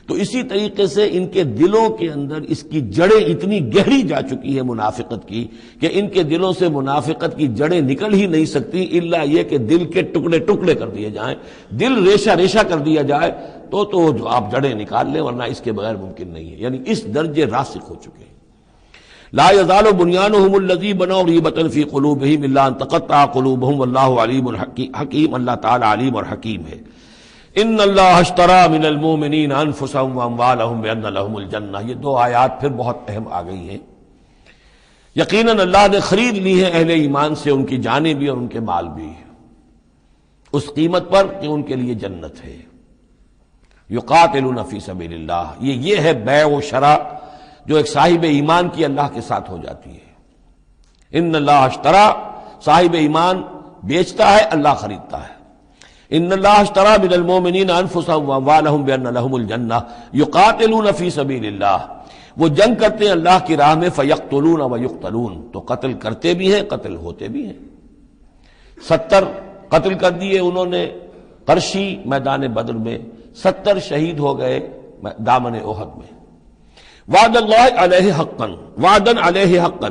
تو تو اسی طریقے سے ان کے دلوں کے اندر اس کی جڑیں اتنی گہری جا چکی ہے منافقت کی کہ ان کے دلوں سے منافقت کی جڑیں نکل ہی نہیں سکتی الا یہ کہ دل کے ٹکڑے ٹکڑے کر دیے جائیں، دل ریشہ ریشہ کر دیا جائے تو جو آپ جڑیں نکال لیں، ورنہ اس کے بغیر ممکن نہیں ہے. یعنی اس درجے راسخ ہو چکے ہیں. لا يزال بنيانهم الذي بنوا ريبة في قلوبهم الا ان تقطع قلوبهم والله عليم حكيم. اللہ تعالی علیم اور حکیم ہے. ان اللہ اشترى من المؤمنین انفسهم واموالهم بان لهم الجنہ. یہ دو آیات پھر بہت اہم آ گئی ہیں. یقیناً اللہ نے خرید لی ہے اہل ایمان سے ان کی جانیں بھی اور ان کے مال بھی، اس قیمت پر کہ ان کے لیے جنت ہے. یقاتلون فی سبیل اللہ، یہ ہے بیع و شراء جو ایک صاحب ایمان کی اللہ کے ساتھ ہو جاتی ہے. ان اللہ اشترى، صاحب ایمان بیچتا ہے، اللہ خریدتا ہے. ان اللہ اشترى من المؤمنین انفسهم واموالهم بان لهم الجنہ یقاتلون فی سبیل اللہ. وہ جنگ کرتے ہیں اللہ کی راہ میں، فیقتلون ویقتلون، تو قتل کرتے بھی ہیں قتل ہوتے بھی ہیں. 70 قتل کر دیے انہوں نے قرشی میدان بدر میں، 70 شہید ہو گئے دامن احد میں. وعد اللہ علیہ حقا، وعدن علیہ حقا،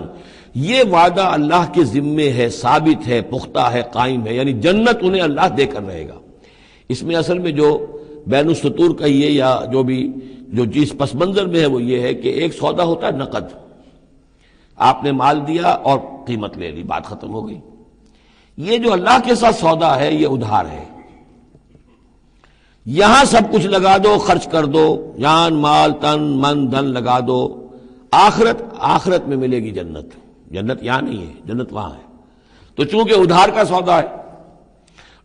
یہ وعدہ اللہ کے ذمے ہے، ثابت ہے، پختہ ہے، قائم ہے. یعنی جنت انہیں اللہ دے کر رہے گا. اس میں اصل میں جو بین السطور کہیے یا جو بھی جو جس پس منظر میں ہے وہ یہ ہے کہ ایک سودا ہوتا ہے نقد، آپ نے مال دیا اور قیمت لے لی، بات ختم ہو گئی. یہ جو اللہ کے ساتھ سودا ہے یہ ادھار ہے. یہاں سب کچھ لگا دو، خرچ کر دو، جان مال تن من دھن لگا دو، آخرت میں ملے گی جنت. جنت یہاں نہیں ہے، جنت وہاں ہے. تو چونکہ ادھار کا سودا ہے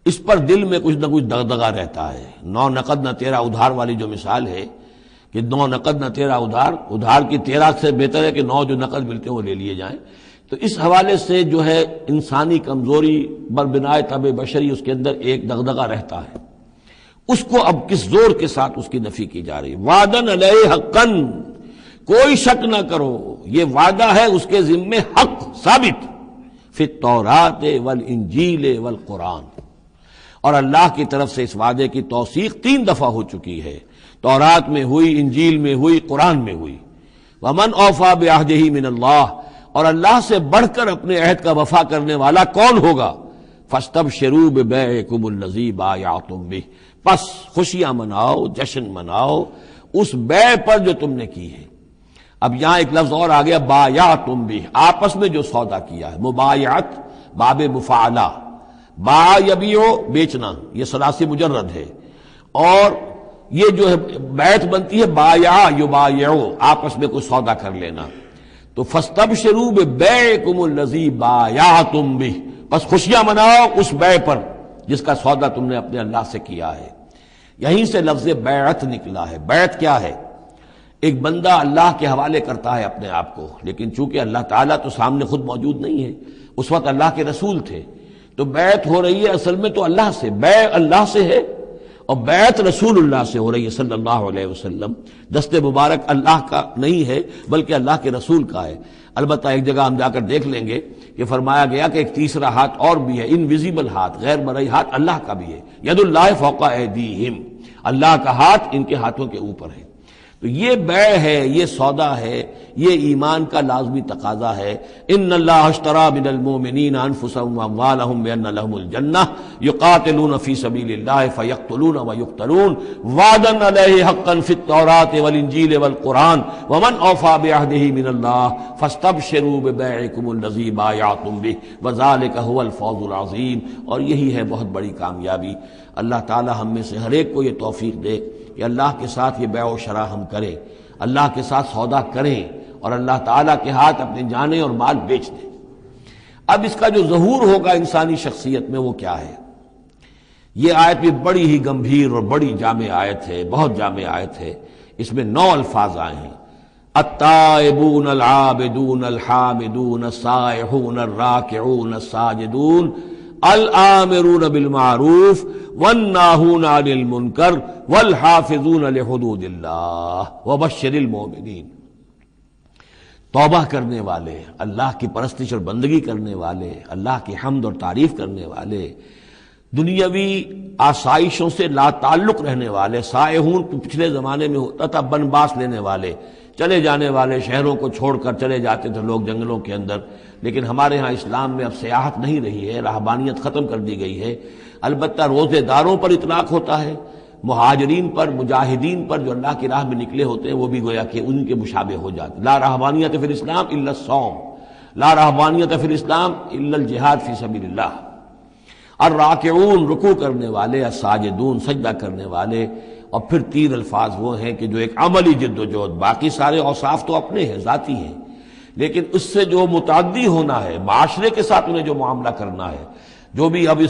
اس پر دل میں کچھ نہ کچھ دغدغہ رہتا ہے. نو نقد نہ تیرا ادھار والی جو مثال ہے کہ 9 نقد نہ تیرا ادھار، ادھار کی 13 سے بہتر ہے کہ 9 جو نقد ملتے ہیں وہ لے لیے جائیں. تو اس حوالے سے جو ہے انسانی کمزوری بربنائے طبع بشری اس کے اندر ایک دغدغہ رہتا ہے. اس کو اب کس زور کے ساتھ اس کی نفی کی جا رہی ہے. وعدن علیہ حقن، کوئی شک نہ کرو یہ وعدہ ہے اس کے ذمے حق ثابت. فی التوراۃ والانجیل والقرآن، اور اللہ کی طرف سے اس وعدے کی توثیق 3 دفعہ ہو چکی ہے. تورات میں ہوئی، انجیل میں ہوئی، قرآن میں ہوئی. ومن اوفی بعہدہ من اللہ، اور اللہ سے بڑھ کر اپنے عہد کا وفا کرنے والا کون ہوگا؟ فاستبشروا ببیعکم الذی بایعتم بہ، پس خوشیاں مناؤ، جشن مناؤ اس بیع پر جو تم نے کی ہے. اب یہاں ایک لفظ اور آ گیا، بایعتم بہ، آپس میں جو سودا کیا ہے. مبایعت باب مفاعلہ، باع یبیع بیچنا، یہ ثلاثی مجرد ہے. اور یہ جو ہے بیعت بنتی ہے بایع یبایع، آپس میں کوئی سودا کر لینا. تو فاستبشروا ببیعکم الذی بایعتم بہ، بس خوشیاں مناؤ اس بیع پر جس کا سودا تم نے اپنے اللہ سے کیا ہے. یہیں سے لفظ بیعت نکلا ہے. بیعت کیا ہے؟ ایک بندہ اللہ کے حوالے کرتا ہے اپنے آپ کو، لیکن چونکہ اللہ تعالیٰ تو سامنے خود موجود نہیں ہے، اس وقت اللہ کے رسول تھے، تو بیعت ہو رہی ہے اصل میں تو اللہ سے، بیع اللہ سے ہے اور بیعت رسول اللہ سے ہو رہی ہے صلی اللہ علیہ وسلم. دست مبارک اللہ کا نہیں ہے بلکہ اللہ کے رسول کا ہے. البتہ ایک جگہ ہم جا کر دیکھ لیں گے کہ فرمایا گیا کہ ایک تیسرا ہاتھ اور بھی ہے، انویزیبل ہاتھ، غیر مرئی ہاتھ اللہ کا بھی ہے. ید اللہ فوق ایدیہم، اللہ کا ہاتھ ان کے ہاتھوں کے اوپر ہے. تو یہ بیع ہے، یہ سودا ہے، یہ ایمان کا لازمی تقاضا ہے. ان اللہ اشترى من المؤمنین انفسهم واموالهم بان لهم الجنہ یقاتلون فی سبیل اللہ فیقتلون ویقتلون وعدا علیہ حقا فی التوراۃ والانجیل والقرآن ومن اوفی بعہدہ من اللہ فاستبشروا ببیعکم الذی بایعتم بہ وذلک هو الفوز العظیم. اور یہی ہے بہت بڑی کامیابی. اللہ تعالی ہم میں سے ہر ایک کو یہ توفیق دے کہ اللہ کے ساتھ یہ بیع و شراء ہم کریں، اللہ کے ساتھ سودا کریں اور اللہ تعالیٰ کے ہاتھ اپنے جانیں اور مال بیچ دیں. اب اس کا جو ظہور ہوگا انسانی شخصیت میں وہ کیا ہے؟ یہ آیت بھی بڑی ہی گمبھیر اور بڑی جامع آیت ہے، بہت جامع آیت ہے. اس میں 9 الفاظ آئے ہیں: التائبون العابدون الحامدون السائحون الراکعون الساجدون الآمرون بالمعروف والناہون عن المنکر والحافظون لحدود اللہ وبشر المؤمنین. توبہ کرنے والے، اللہ کی پرستش اور بندگی کرنے والے، اللہ کی حمد اور تعریف کرنے والے، دنیاوی آسائشوں سے لا تعلق رہنے والے، سائحون پچھلے زمانے میں ہوتا تھا بنباس لینے والے، چلے جانے والے، شہروں کو چھوڑ کر چلے جاتے تھے لوگ جنگلوں کے اندر. لیکن ہمارے ہاں اسلام میں اب سیاحت نہیں رہی ہے، رہبانیت ختم کر دی گئی ہے. البتہ روزے داروں پر اطلاق ہوتا ہے، مہاجرین پر، مجاہدین پر جو اللہ کی راہ میں نکلے ہوتے ہیں وہ بھی گویا کہ ان کے مشابہ ہو جاتے. لا رہبانیت فی الاسلام الا الصوم، لا رہبانیت فی الاسلام الا الجہاد فی سبیل اللہ. الراکعون رکوع کرنے والے، الساجدون سجدہ کرنے والے. اور پھر 3 الفاظ وہ ہیں کہ جو ایک عملی جد و جہد، باقی سارے اوصاف تو اپنے ہیں، ذاتی ہیں، لیکن اس سے جو متعدی ہونا ہے، معاشرے کے ساتھ انہیں جو معاملہ کرنا ہے، جو بھی اب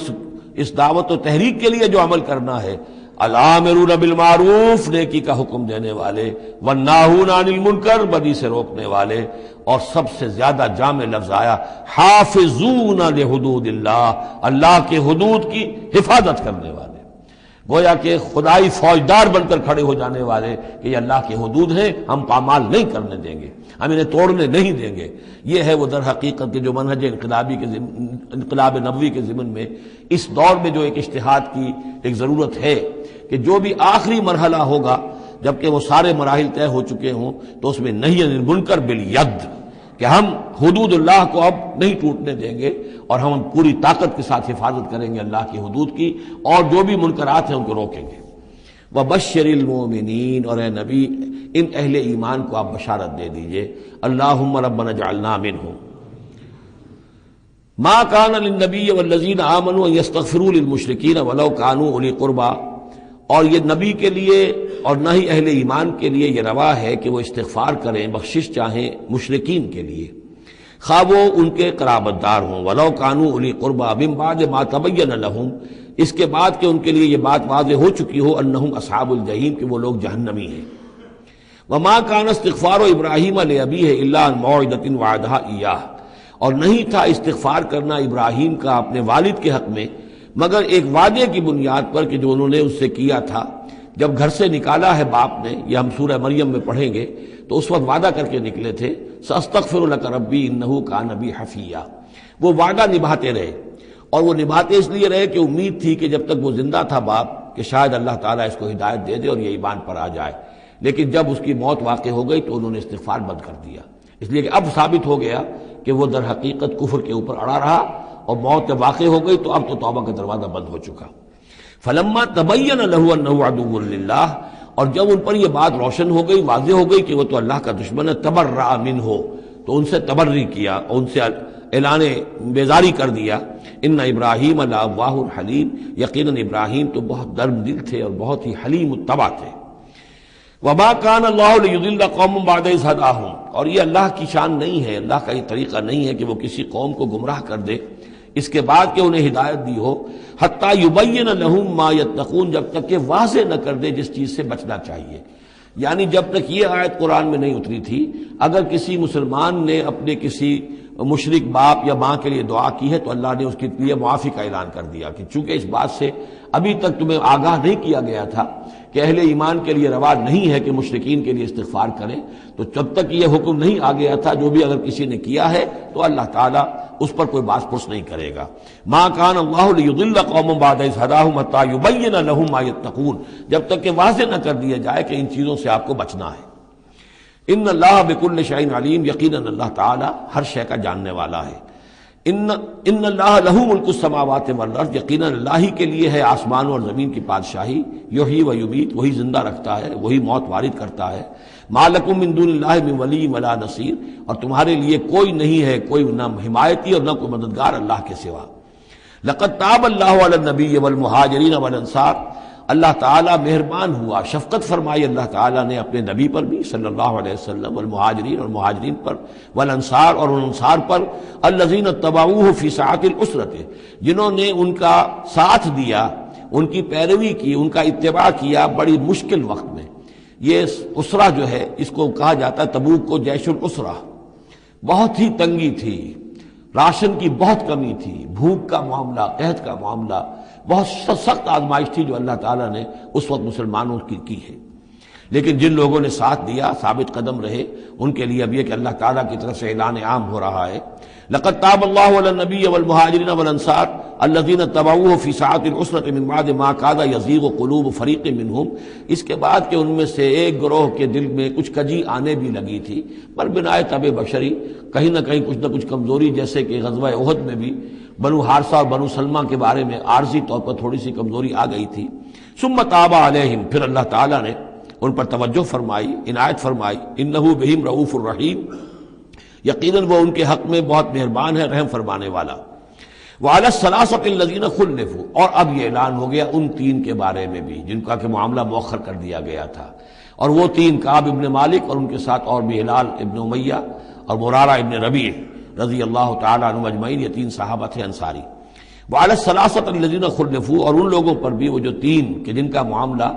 اس دعوت و تحریک کے لیے جو عمل کرنا ہے، الامرون بالمعروف نیکی کا حکم دینے والے، والناہون عن المنکر بدی سے روکنے والے، اور سب سے زیادہ جامع لفظ آیا حافظون لحدود اللہ، اللہ کے حدود کی حفاظت کرنے والے. گویا کہ خدائی فوجدار بن کر کھڑے ہو جانے والے کہ یہ اللہ کے حدود ہیں، ہم پامال نہیں کرنے دیں گے، ہم انہیں توڑنے نہیں دیں گے. یہ ہے وہ در حقیقت کے جو منہج انقلاب نبوی کے ضمن میں اس دور میں جو ایک اجتہاد کی ایک ضرورت ہے کہ جو بھی آخری مرحلہ ہوگا جبکہ وہ سارے مراحل طے ہو چکے ہوں تو اس میں نہی عن المنکر بالید، کہ ہم حدود اللہ کو اب نہیں ٹوٹنے دیں گے اور ہم پوری طاقت کے ساتھ حفاظت کریں گے اللہ کی حدود کی، اور جو بھی منکرات ہیں ان کو روکیں گے. وبشر المؤمنین، اور اے نبی ان اہل ایمان کو آپ بشارت دے دیجئے. اللہم ربنا اجعلنا منہم. ما کان للنبی والذین آمنوا ان یستغفروا للمشرکین ولو کانوا اولی قربی، اور یہ نبی کے لیے اور نہ ہی اہل ایمان کے لیے یہ روا ہے کہ وہ استغفار کریں، بخشش چاہیں مشرکین کے لیے، خواہ وہ ان کے قرابت دار ہوں. ولو کانوا اولی قربی من بعد ما تبین لہم، اس کے بعد کہ ان کے لیے یہ بات واضح ہو چکی ہو انہم اصحاب الجحیم، کہ وہ لوگ جہنمی ہیں. وما کان استغفار ابراہیم لابیہ الا عن موعدۃ وعدہا ایاہ، اور نہیں تھا استغفار کرنا ابراہیم کا اپنے والد کے حق میں مگر ایک وعدے کی بنیاد پر کہ جو انہوں نے اس سے کیا تھا جب گھر سے نکالا ہے باپ نے. یہ ہم سورہ مریم میں پڑھیں گے تو اس وقت وعدہ کر کے نکلے تھے، ساستغفر لک ربی انہ کان بی حفیہ. وہ وعدہ نبھاتے رہے، اور وہ نبھاتے اس لیے رہے کہ امید تھی کہ جب تک وہ زندہ تھا باپ کہ شاید اللہ تعالیٰ اس کو ہدایت دے دے اور یہ ایمان پر آ جائے. لیکن جب اس کی موت واقع ہو گئی تو انہوں نے استغفار بند کر دیا، اس لیے کہ اب ثابت ہو گیا کہ وہ در حقیقت کفر کے اوپر اڑا رہا، اور موت جب واقع ہو گئی تو اب تو توبہ کا دروازہ بند ہو چکا. فلما تبین لہ انہ عدو للہ، اور جب ان پر یہ بات روشن ہو گئی، واضح ہو گئی کہ وہ تو اللہ کا دشمن ہے، تبرأ منہ، تو ان سے تبری کیا، ان سے اعلان بیزاری کر دیا. ان ابراہیم لأواہ حلیم، یقیناً ابراہیم تو بہت نرم دل تھے اور بہت ہی حلیم الطبع تھے. وما کان اللہ لیضل قوما بعد اذ ھداھم، اور یہ اللہ کی شان نہیں ہے، اللہ کا یہ طریقہ نہیں ہے کہ وہ کسی قوم کو گمراہ کر دے اس کے بعد کہ انہیں ہدایت دی ہو. حتی یبین لہم ما یتقون، جب تک کہ واضح نہ کر دے جس چیز سے بچنا چاہیے. یعنی جب تک یہ آیت قرآن میں نہیں اتری تھی، اگر کسی مسلمان نے اپنے کسی مشرک باپ یا ماں کے لیے دعا کی ہے تو اللہ نے اس کے لیے معافی کا اعلان کر دیا کہ چونکہ اس بات سے ابھی تک تمہیں آگاہ نہیں کیا گیا تھا کہ اہل ایمان کے لیے رواج نہیں ہے کہ مشرکین کے لیے استغفار کریں، تو جب تک یہ حکم نہیں آ گیا تھا جو بھی اگر کسی نے کیا ہے تو اللہ تعالیٰ اس پر کوئی باس پرس نہیں کرے گا. ما کان اللہ لیضل قوما بعد اذ ھداھم حتی یبین لہم ما یتقون، جب تک کہ واضح نہ کر دیا جائے کہ ان چیزوں سے آپ کو بچنا ہے. ان اللہ بکل شیء علیم، یقیناً اللہ تعالیٰ ہر شے کا جاننے والا ہے. ان اللہ لہ ملک السماوات والارض، یقیناً اللہ ہی کے لیے ہے آسمان اور زمین کی بادشاہی. یحیی و یمیت، وہی زندہ رکھتا ہے، وہی موت وارد کرتا ہے. ما لکم من دون اللہ من ولی ولا نصیر، اور تمہارے لیے کوئی نہیں ہے، کوئی نہ حمایتی اور نہ کوئی مددگار اللہ کے سوا. لقد تاب اللہ علی النبی والمہاجرین والانصار، اللہ تعالیٰ مہربان ہوا، شفقت فرمائی اللہ تعالیٰ نے اپنے نبی پر بھی صلی اللہ علیہ وسلم، والمہاجرین اور مہاجرین پر، والانصار اور ان انصار پر، الذین اتبعوہ فی ساعۃ العسرۃ، جنہوں نے ان کا ساتھ دیا، ان کی پیروی کی، ان کا اتباع کیا بڑی مشکل وقت میں. یہ اسرہ جو ہے اس کو کہا جاتا ہے تبوک کو جیش الاسرہ. بہت ہی تنگی تھی، راشن کی بہت کمی تھی، بھوک کا معاملہ، قحط کا معاملہ، بہت سخت آزمائش تھی جو اللہ تعالیٰ نے اس وقت مسلمانوں کی ہے. لیکن جن لوگوں نے ساتھ دیا، ثابت قدم رہے، ان کے لیے اب یہ کہ اللہ تعالیٰ کی طرف سے اعلان عام ہو رہا ہے، لقد تاب اللہ علی النبی والمہاجرین والانصار الذین اتبعوہ فی ساعۃ العسرۃ من بعد ما کاد یزیغ قلوب فریق منہم، اس کے بعد کہ ان میں سے ایک گروہ کے دل میں کچھ کجی آنے بھی لگی تھی، پر بنائے طبع بشری کہیں نہ کچھ کمزوری، جیسے کہ غزوہ احد میں بھی بنو حارثہ اور بنو سلمہ کے بارے میں عارضی طور پر تھوڑی سی کمزوری آ گئی تھی۔ ثم تاب علیہم، پھر اللہ تعالیٰ نے ان پر توجہ فرمائی، عنایت فرمائی، انہ بہم رؤوف الرحیم، یقیناً وہ ان کے حق میں بہت مہربان ہے، رحم فرمانے والا۔ وعلی الثلاثۃ الذین خلفوا، اور اب یہ اعلان ہو گیا ان تین کے بارے میں بھی جن کا کہ معاملہ مؤخر کر دیا گیا تھا، اور وہ تین کعب ابن مالک اور ان کے ساتھ اور بھی ہلال ابن امیہ اور مرارہ ابن ربیع رضی اللہ تعالیٰ عنہم اجمعین، یہ تین صحابہ تھے انصاری۔ وعلی الثلاثۃ الذین خلفوا، اور ان لوگوں پر بھی وہ جو تین کہ جن کا معاملہ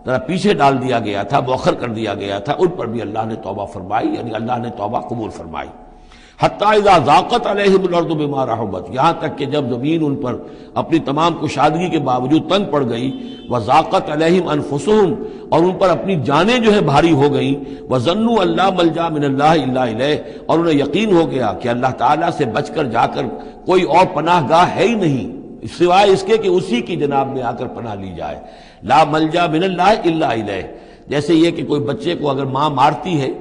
ذرا پیچھے ڈال دیا گیا تھا، مؤخر کر دیا گیا تھا، ان پر بھی اللہ نے توبہ فرمائی، یعنی اللہ نے توبہ قبول فرمائی۔ حتی اذا ضاقت علیہم الارض بما رحبت، یہاں تک کہ جب زمین ان پر اپنی تمام کشادگی کے باوجود تنگ پڑ گئی، وضاقت علیہم انفسہم، اور ان پر اپنی جانیں جو ہے بھاری ہو گئیں، وظنوا ان لا ملجا من اللہ الا الیہ، اور انہیں یقین ہو گیا کہ اللہ تعالیٰ سے بچ کر جا کر کوئی اور پناہ گاہ ہے ہی نہیں سوائے اس کے کہ اسی کی جناب میں آ کر پناہ لی جائے۔ لا ملجا من اللہ الا الیہ، جیسے یہ کہ کوئی بچے کو اگر ماں مارتی ہے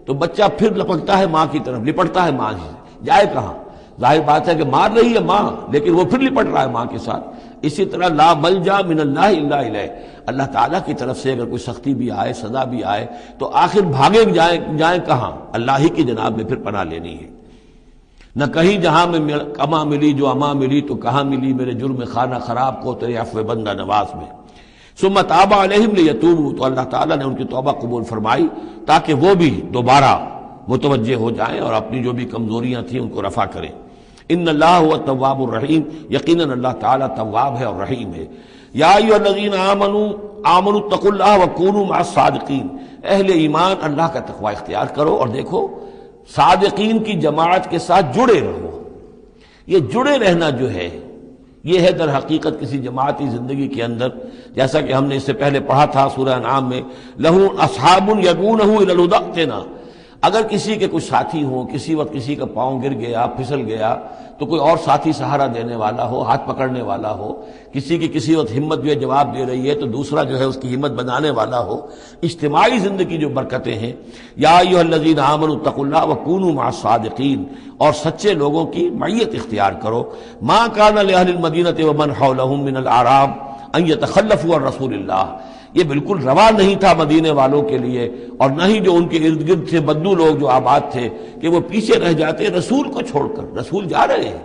تو بچہ پھر لپکتا ہے ماں کی طرف، لپٹتا ہے ماں سے، جائے کہاں؟ ظاہر بات ہے کہ مار رہی ہے ماں، لیکن وہ پھر لپٹ رہا ہے ماں کے ساتھ۔ اسی طرح لا ملجا من اللہ الا الیہ، اللہ تعالیٰ کی طرف سے اگر کوئی سختی بھی آئے، سزا بھی آئے، تو آخر بھاگے جائیں کہاں؟ اللہ ہی کی جناب میں پھر پناہ لینی ہے۔ نہ کہیں جہاں میں اما ملی جو اما ملی تو کہاں ملی میرے جرم خانہ خراب کو تیرے عفو بندہ نواز میں۔ ثم تاب علیہم لیتوبوا، تو اللہ تعالیٰ نے ان کی توبہ قبول فرمائی تاکہ وہ بھی دوبارہ متوجہ ہو جائیں اور اپنی جو بھی کمزوریاں تھیں ان کو رفع کریں۔ ان اللہ هو التواب الرحیم، یقیناً اللہ تعالیٰ تواب ہے اور رحیم ہے۔ یا ایھا الذین آمنوا اتقوا اللہ وکونوا مع الصادقین، اہل ایمان اللہ کا تقوی اختیار کرو اور دیکھو صادقین کی جماعت کے ساتھ جڑے رہو۔ یہ جڑے رہنا جو ہے یہ ہے در حقیقت کسی جماعتی زندگی کے اندر، جیسا کہ ہم نے اس سے پہلے پڑھا تھا سورہ انعام میں، لہو اصحاب یدعونہ الی الہدی ائتنا، اگر کسی کے کچھ ساتھی ہوں، کسی وقت کسی کا پاؤں گر گیا، پھسل گیا، تو کوئی اور ساتھی سہارا دینے والا ہو، ہاتھ پکڑنے والا ہو، کسی کی کسی وقت ہمت جو ہے جواب دے رہی ہے تو دوسرا جو ہے اس کی ہمت بنانے والا ہو، اجتماعی زندگی جو برکتیں ہیں۔ یا ایھا الذین آمنوا اتقوا اللہ وکونوا مع الصادقین، اور سچے لوگوں کی معیت اختیار کرو۔ ما کان لأہل المدینۃ ومن حولہم من الاعراب ان یتخلفوا عن رسول اللہ، یہ بالکل روا نہیں تھا مدینے والوں کے لیے اور نہ ہی جو ان کے ارد گرد تھے بدو لوگ جو آباد تھے کہ وہ پیچھے رہ جاتے رسول کو چھوڑ کر۔ رسول جا رہے ہیں،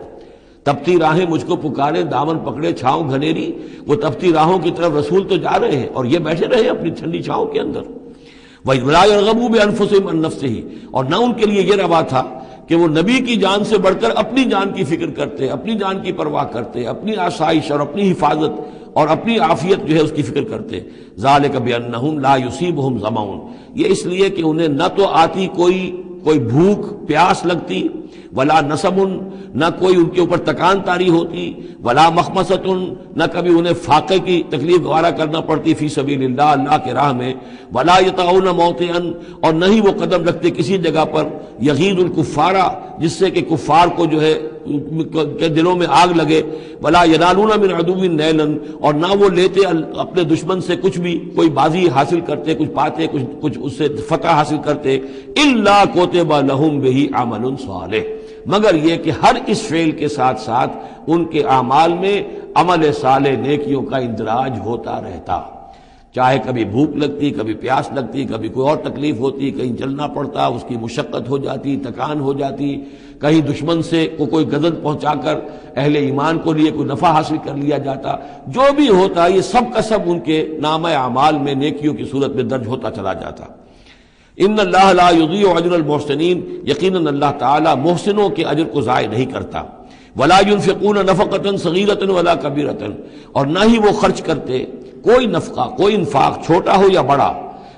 تپتی راہیں مجھ کو پکارے، دامن پکڑے چھاؤں گھنیری، وہ تپتی راہوں کی طرف رسول تو جا رہے ہیں اور یہ بیٹھے رہے اپنی ٹھنڈی چھاؤں کے اندر۔ وَلَا يَرْغَبُوا بِأَنفُسِهِمْ عَن نَفْسِهِ، اور نہ ان کے لیے یہ روا تھا کہ وہ نبی کی جان سے بڑھ کر اپنی جان کی فکر کرتے، اپنی جان کی پرواہ کرتے، اپنی آسائش اور اپنی حفاظت اور اپنی عافیت جو ہے اس کی فکر کرتے۔ ذالک بانہم لا یصیبہم ظمأ، یہ اس لیے کہ انہیں نہ تو آتی کوئی بھوک پیاس لگتی، ولا نصب، نہ کوئی ان کے اوپر تکان تاری ہوتی، ولا مخمصۃ، نہ کبھی انہیں فاقے کی تکلیف گوارا کرنا پڑتی فی سبیل اللہ، اللہ کے راہ میں، ولا یطعون موطئا، اور نہ ہی وہ قدم رکھتے کسی جگہ پر یغیظ الکفار، جس سے کہ کفار کو جو ہے کے دلوں میں آگ لگے، ولا ینالون من عدو نیلا، اور نہ وہ لیتے اپنے دشمن سے کچھ بھی، کوئی بازی حاصل کرتے، کچھ پاتے، کچھ اس سے فتح حاصل کرتے، الا کتب لہم بہ عمل صالح، مگر یہ کہ ہر اس فعل کے ساتھ ساتھ ان کے اعمال میں عمل صالح نیکیوں کا اندراج ہوتا رہتا، چاہے کبھی بھوک لگتی، کبھی پیاس لگتی، کبھی کوئی اور تکلیف ہوتی، کہیں چلنا پڑتا، اس کی مشقت ہو جاتی، تکان ہو جاتی، کہیں دشمن سے کوئی غزل پہنچا کر اہل ایمان کو لیے کوئی نفع حاصل کر لیا جاتا، جو بھی ہوتا یہ سب کا سب ان کے نامہ اعمال میں نیکیوں کی صورت میں درج ہوتا چلا جاتا۔ ان اللہ لا یضیع اجر المحسنین، یقیناً اللہ تعالی محسنوں کے اجر کو ضائع نہیں کرتا۔ ولا ينفقون نفقة صغیرة ولا کبیرة، اور نہ ہی وہ خرچ کرتے کوئی نفقہ، کوئی انفاق چھوٹا ہو یا بڑا،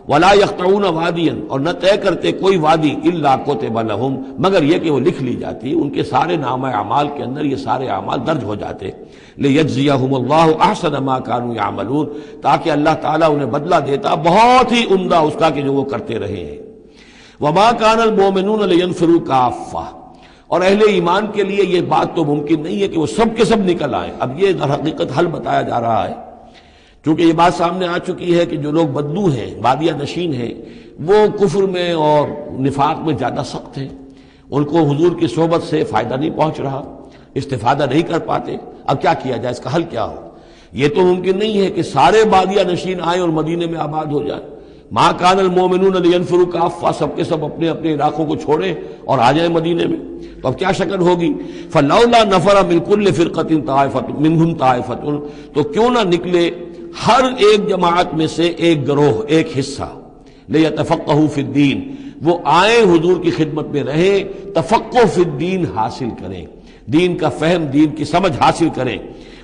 ولا یقطعون وادیا، اور نہ طے کرتے کوئی وادی الا کتب لہم، مگر یہ کہ وہ لکھ لی جاتی، ان کے سارے نامہ اعمال کے اندر یہ سارے اعمال درج ہو جاتے، لیجزیہم اللہ احسن ما کانوا یعملون، تاکہ اللہ تعالیٰ انہیں بدلہ دیتا بہت ہی عمدہ اس کا کہ جو وہ کرتے رہے ہیں۔ وما کان المؤمنون لینفروا کافہ، اور اہل ایمان کے لیے یہ بات تو ممکن نہیں ہے کہ وہ سب کے سب نکل آئیں۔ اب یہ در حقیقت حل بتایا جا رہا ہے، کیونکہ یہ بات سامنے آ چکی ہے کہ جو لوگ بدو ہیں، بادیہ نشین ہیں، وہ کفر میں اور نفاق میں زیادہ سخت ہیں، ان کو حضور کی صحبت سے فائدہ نہیں پہنچ رہا، استفادہ نہیں کر پاتے۔ اب کیا کیا جائے، اس کا حل کیا ہو؟ یہ تو ممکن نہیں ہے کہ سارے بادیہ نشین آئیں اور مدینے میں آباد ہو جائیں۔ ما کان المؤمنون لینفروا کافہ، سب کے سب اپنے اپنے علاقوں کو چھوڑیں اور آ جائیں مدینے میں، تو اب کیا شکل ہوگی؟ فلولا نفر من کل فرقۃ طائفۃ منہم طائفۃ، تو کیوں نہ نکلے ہر ایک جماعت میں سے ایک گروہ، ایک حصہ، لیتفقہوا فی الدین، وہ آئیں حضور کی خدمت میں رہیں، تفقہ فی الدین حاصل کریں، دین کا فہم، دین کی سمجھ حاصل کریں،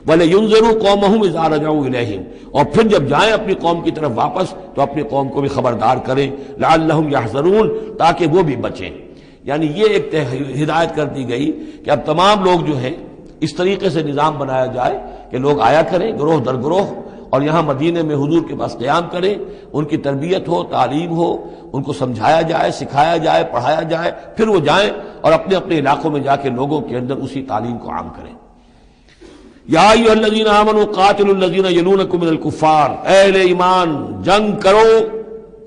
وَلَيُنذِرُوا قَوْمَهُمْ إِذَا رَجَعُوا إِلَيْهِمْ، اور پھر جب جائیں اپنی قوم کی طرف واپس تو اپنی قوم کو بھی خبردار کریں، لَعَلَّهُمْ يَحْذَرُونَ، تاکہ وہ بھی بچیں۔ یعنی یہ ایک ہدایت کر دی گئی کہ اب تمام لوگ جو ہیں اس طریقے سے نظام بنایا جائے کہ لوگ آیا کریں گروہ در گروہ، اور یہاں مدینے میں حضور کے پاس قیام کریں، ان کی تربیت ہو، تعلیم ہو، ان کو سمجھایا جائے، سکھایا جائے، پڑھایا جائے، پھر وہ جائیں اور اپنے اپنے علاقوں میں جا کے لوگوں کے اندر اسی تعلیم کو عام کریں۔ یا ایھا الذین آمنوا قاتلوا الذین یلونکم من الکفار، اہل ایمان جنگ کرو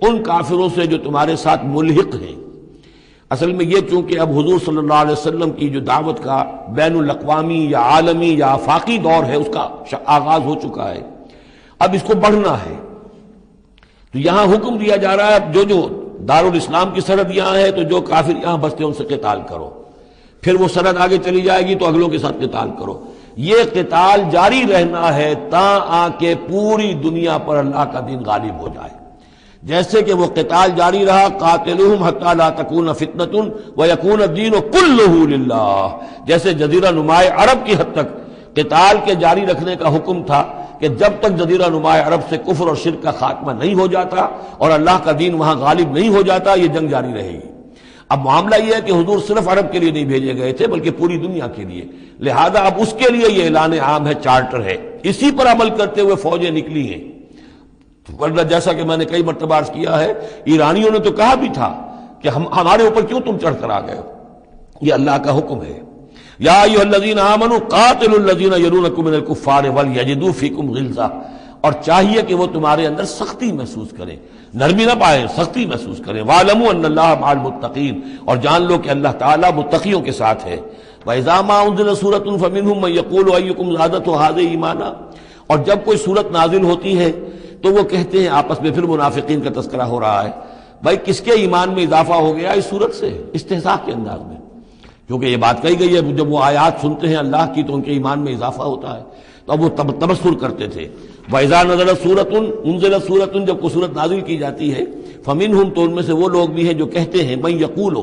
ان کافروں سے جو تمہارے ساتھ ملحق ہیں۔ اصل میں یہ چونکہ اب حضور صلی اللہ علیہ وسلم کی جو دعوت کا بین الاقوامی یا عالمی یا آفاقی دور ہے، اس کا آغاز ہو چکا ہے، اب اس کو بڑھنا ہے، تو یہاں حکم دیا جا رہا ہے اب جو دارالاسلام کی سرحد یہاں ہے تو جو کافر یہاں بستے ان سے قتال کرو، پھر وہ سرحد آگے چلی جائے گی تو اگلوں کے ساتھ قتال کرو۔ یہ قتال جاری رہنا ہے تا آ کے پوری دنیا پر اللہ کا دین غالب ہو جائے۔ جیسے کہ وہ قتال جاری رہا، قاتلوہم حتی لا تکون فتنۃ ویکون الدین کلہ للہ، جیسے جزیرہ نماء عرب کی حد تک قتال کے جاری رکھنے کا حکم تھا کہ جب تک جزیرہ نماء عرب سے کفر اور شرک کا خاتمہ نہیں ہو جاتا اور اللہ کا دین وہاں غالب نہیں ہو جاتا، یہ جنگ جاری رہے گی۔ اب معاملہ یہ ہے کہ حضور صرف عرب کے لیے نہیں بھیجے گئے تھے بلکہ پوری دنیا کے لیے، لہذا اب اس کے لیے یہ اعلان عام ہے، چارٹر ہے، اسی پر عمل کرتے ہوئے فوجیں نکلی ہیں۔ ورنہ جیسا کہ میں نے کئی مرتبہ عرض کیا ہے، ایرانیوں نے تو کہا بھی تھا کہ ہمارے اوپر کیوں تم چڑھ کر آ گئے ہو، یہ اللہ کا حکم ہے۔ یا ایھا الذین آمنوا قاتلوا الذین یلونکم من الکفار ولیجدوا فیکم غلظہ، اور چاہیے کہ وہ تمہارے اندر سختی محسوس کریں، نرمی نہ پائیں، سختی محسوس کریں۔ وَاعْلَمُوا أَنَّ اللَّهَ مَعَ الْمُتَّقِينَ، اور جان لو کہ اللہ تعالیٰ متقیوں کے ساتھ ہے۔ وَإِذَا مَا أُنزِلَتْ سُورَةٌ فَمِنْهُم مَّن يَقُولُ أَيُّكُمْ زَادَتْهُ هَٰذِهِ إِيمَانًا، اور جب کوئی صورت نازل ہوتی ہے تو وہ کہتے ہیں آپس میں، پھر منافقین کا تذکرہ ہو رہا ہے، بھائی کس کے ایمان میں اضافہ ہو گیا اس صورت سے، استہزاء کے انداز میں، کیونکہ یہ بات کہی گئی ہے جب وہ آیات سنتے ہیں اللہ کی تو ان کے ایمان میں اضافہ ہوتا ہے، تو اب وہ تبصر کرتے تھے۔ وَإِذَا نَزَلَتْ سُورَةٌ أُنزِلَتْ سُورَةٌ، جب کوئی صورت نازل کی جاتی ہے، فَمِنْهُمْ، تو ان میں سے وہ لوگ بھی ہیں جو کہتے ہیں، مَن يَقُولُ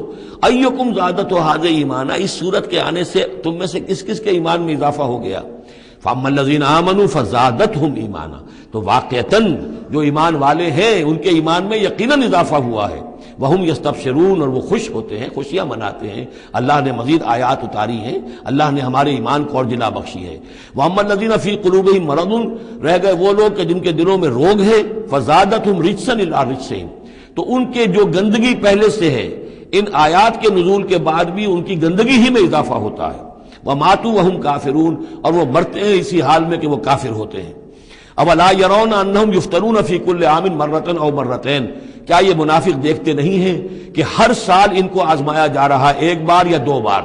أَيُّكُمْ زَادَتْهُ هَٰذِهِ إِيمَانًا، اس صورت کے آنے سے تم میں سے کس کس کے ایمان میں اضافہ ہو گیا۔ فَأَمَّا الَّذِينَ آمَنُوا فَزَادَتْهُمْ إِيمَانًا، تو واقعتاً جو ایمان والے ہیں ان کے ایمان میں یقیناً اضافہ ہوا ہے۔ وَهُمْ يَسْتَبْشِرُونَ، اور وہ خوش ہوتے ہیں، خوشیاں مناتے ہیں، اللہ نے مزید آیات اتاری ہیں، اللہ نے ہمارے ایمان کو اور جلا بخشی ہے۔ وَأَمَّا الَّذِينَ فِي قُلُوبِهِم مَرَضٌ، رہ گئے وہ لوگ کہ جن کے دلوں میں روگ ہے، فَزَادَتْهُمْ رِجْسًا إِلَىٰ رِجْسِهِمْ، تو ان کے جو گندگی پہلے سے ہے ان آیات کے نزول کے بعد بھی ان کی گندگی ہی میں اضافہ ہوتا ہے۔ وَمَاتُوا وَهُمْ كَافِرُونَ، اور وہ مرتے ہیں اسی حال میں کہ وہ کافر ہوتے ہیں۔ أَوَلَا يَرَوْنَ أَنَّهُمْ يُفْتَنُونَ فِي كُلِّ عَامٍ مَرَّةً أَوْ مَرَّتَيْنِ، کیا یہ منافق دیکھتے نہیں ہیں کہ ہر سال ان کو آزمایا جا رہا ہے، ایک بار یا دو بار،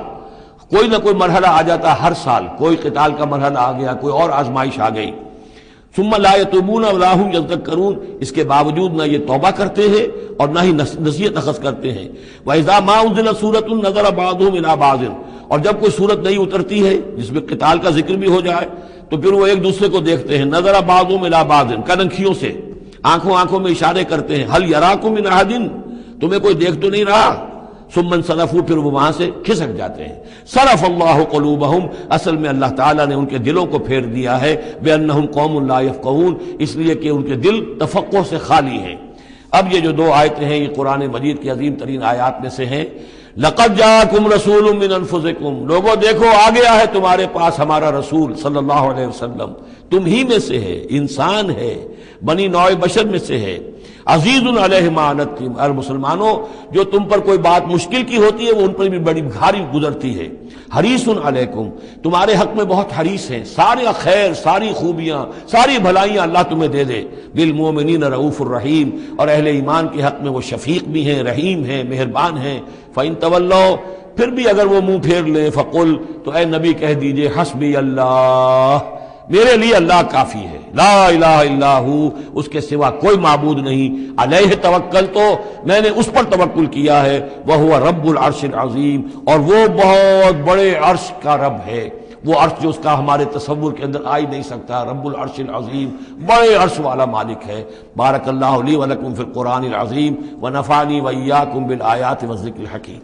کوئی نہ کوئی مرحلہ آ جاتا ہے ہر سال، کوئی قتال کا مرحلہ آ گیا، کوئی اور آزمائش آ گئی۔ ثم لا يتوبون ولا هم يذكرون، اس کے باوجود نہ یہ توبہ کرتے ہیں اور نہ ہی نصیحت اخذ کرتے ہیں۔ وَإِذَا مَا أُنزِلَتْ سُورَةٌ نَظَرَ بَعْضُهُمْ إِلَىٰ بَعْضٍ، اور جب کوئی صورت نئی اترتی ہے جس میں قتال کا ذکر بھی ہو جائے تو پھر وہ ایک دوسرے کو دیکھتے ہیں، نظر بعضهم الى بعض، کنکھیوں سے، آنکھوں میں اشارے کرتے ہیں، هل يراكم من احد، تمہیں کوئی دیکھ تو نہیں رہا؟ ثم انصرفوا، پھر وہ وہاں سے کھسک جاتے ہیں۔ صرف اللہ قلوبہم، اصل میں اللہ تعالیٰ نے ان کے دلوں کو پھیر دیا ہے، بأنہم قوم لا یفقہون، اس لیے کہ ان کے دل تفقہ سے خالی ہیں۔ اب یہ جو دو آیتیں ہیں یہ قرآن مجید کی عظیم ترین آیات میں سے ہیں۔ لقد جاءکم رسول من انفسکم، لوگوں دیکھو آ گیا ہے تمہارے پاس ہمارا رسول صلی اللہ علیہ وسلم، تم ہی میں سے ہے، انسان ہے، بنی نوع بشر میں سے ہے، عزیز علیہ ما عنتم، اور مسلمانوں جو تم پر کوئی بات مشکل کی ہوتی ہے وہ ان پر بھی بڑی بھاری گزرتی ہے، حریص علیکم، تمہارے حق میں بہت حریص ہیں، سارے خیر، ساری خوبیاں، ساری بھلائیاں اللہ تمہیں دے دے، بالمؤمنین رؤوف الرحیم، اور اہل ایمان کے حق میں وہ شفیق بھی ہیں، رحیم ہیں، مہربان ہیں۔ فَإِن تَوَلَّوْا، پھر بھی اگر وہ منہ پھیر لیں، فقل، تو اے نبی کہہ دیجئے، حسبی اللہ، میرے لیے اللہ کافی ہے، لا الہ الا ہو، اس کے سوا کوئی معبود نہیں، علیہ توکل، تو میں نے اس پر توکل کیا ہے، وہو رب العرش العظیم، اور وہ بہت بڑے عرش کا رب ہے، وہ عرش جو اس کا ہمارے تصور کے اندر آ ہی نہیں سکتا، رب العرش العظیم، بڑے عرش والا مالک ہے۔ بارک اللہ لی ولکم فی القرآن العظیم ونفعنی وإیاکم بالآیات والذکر الحکیم۔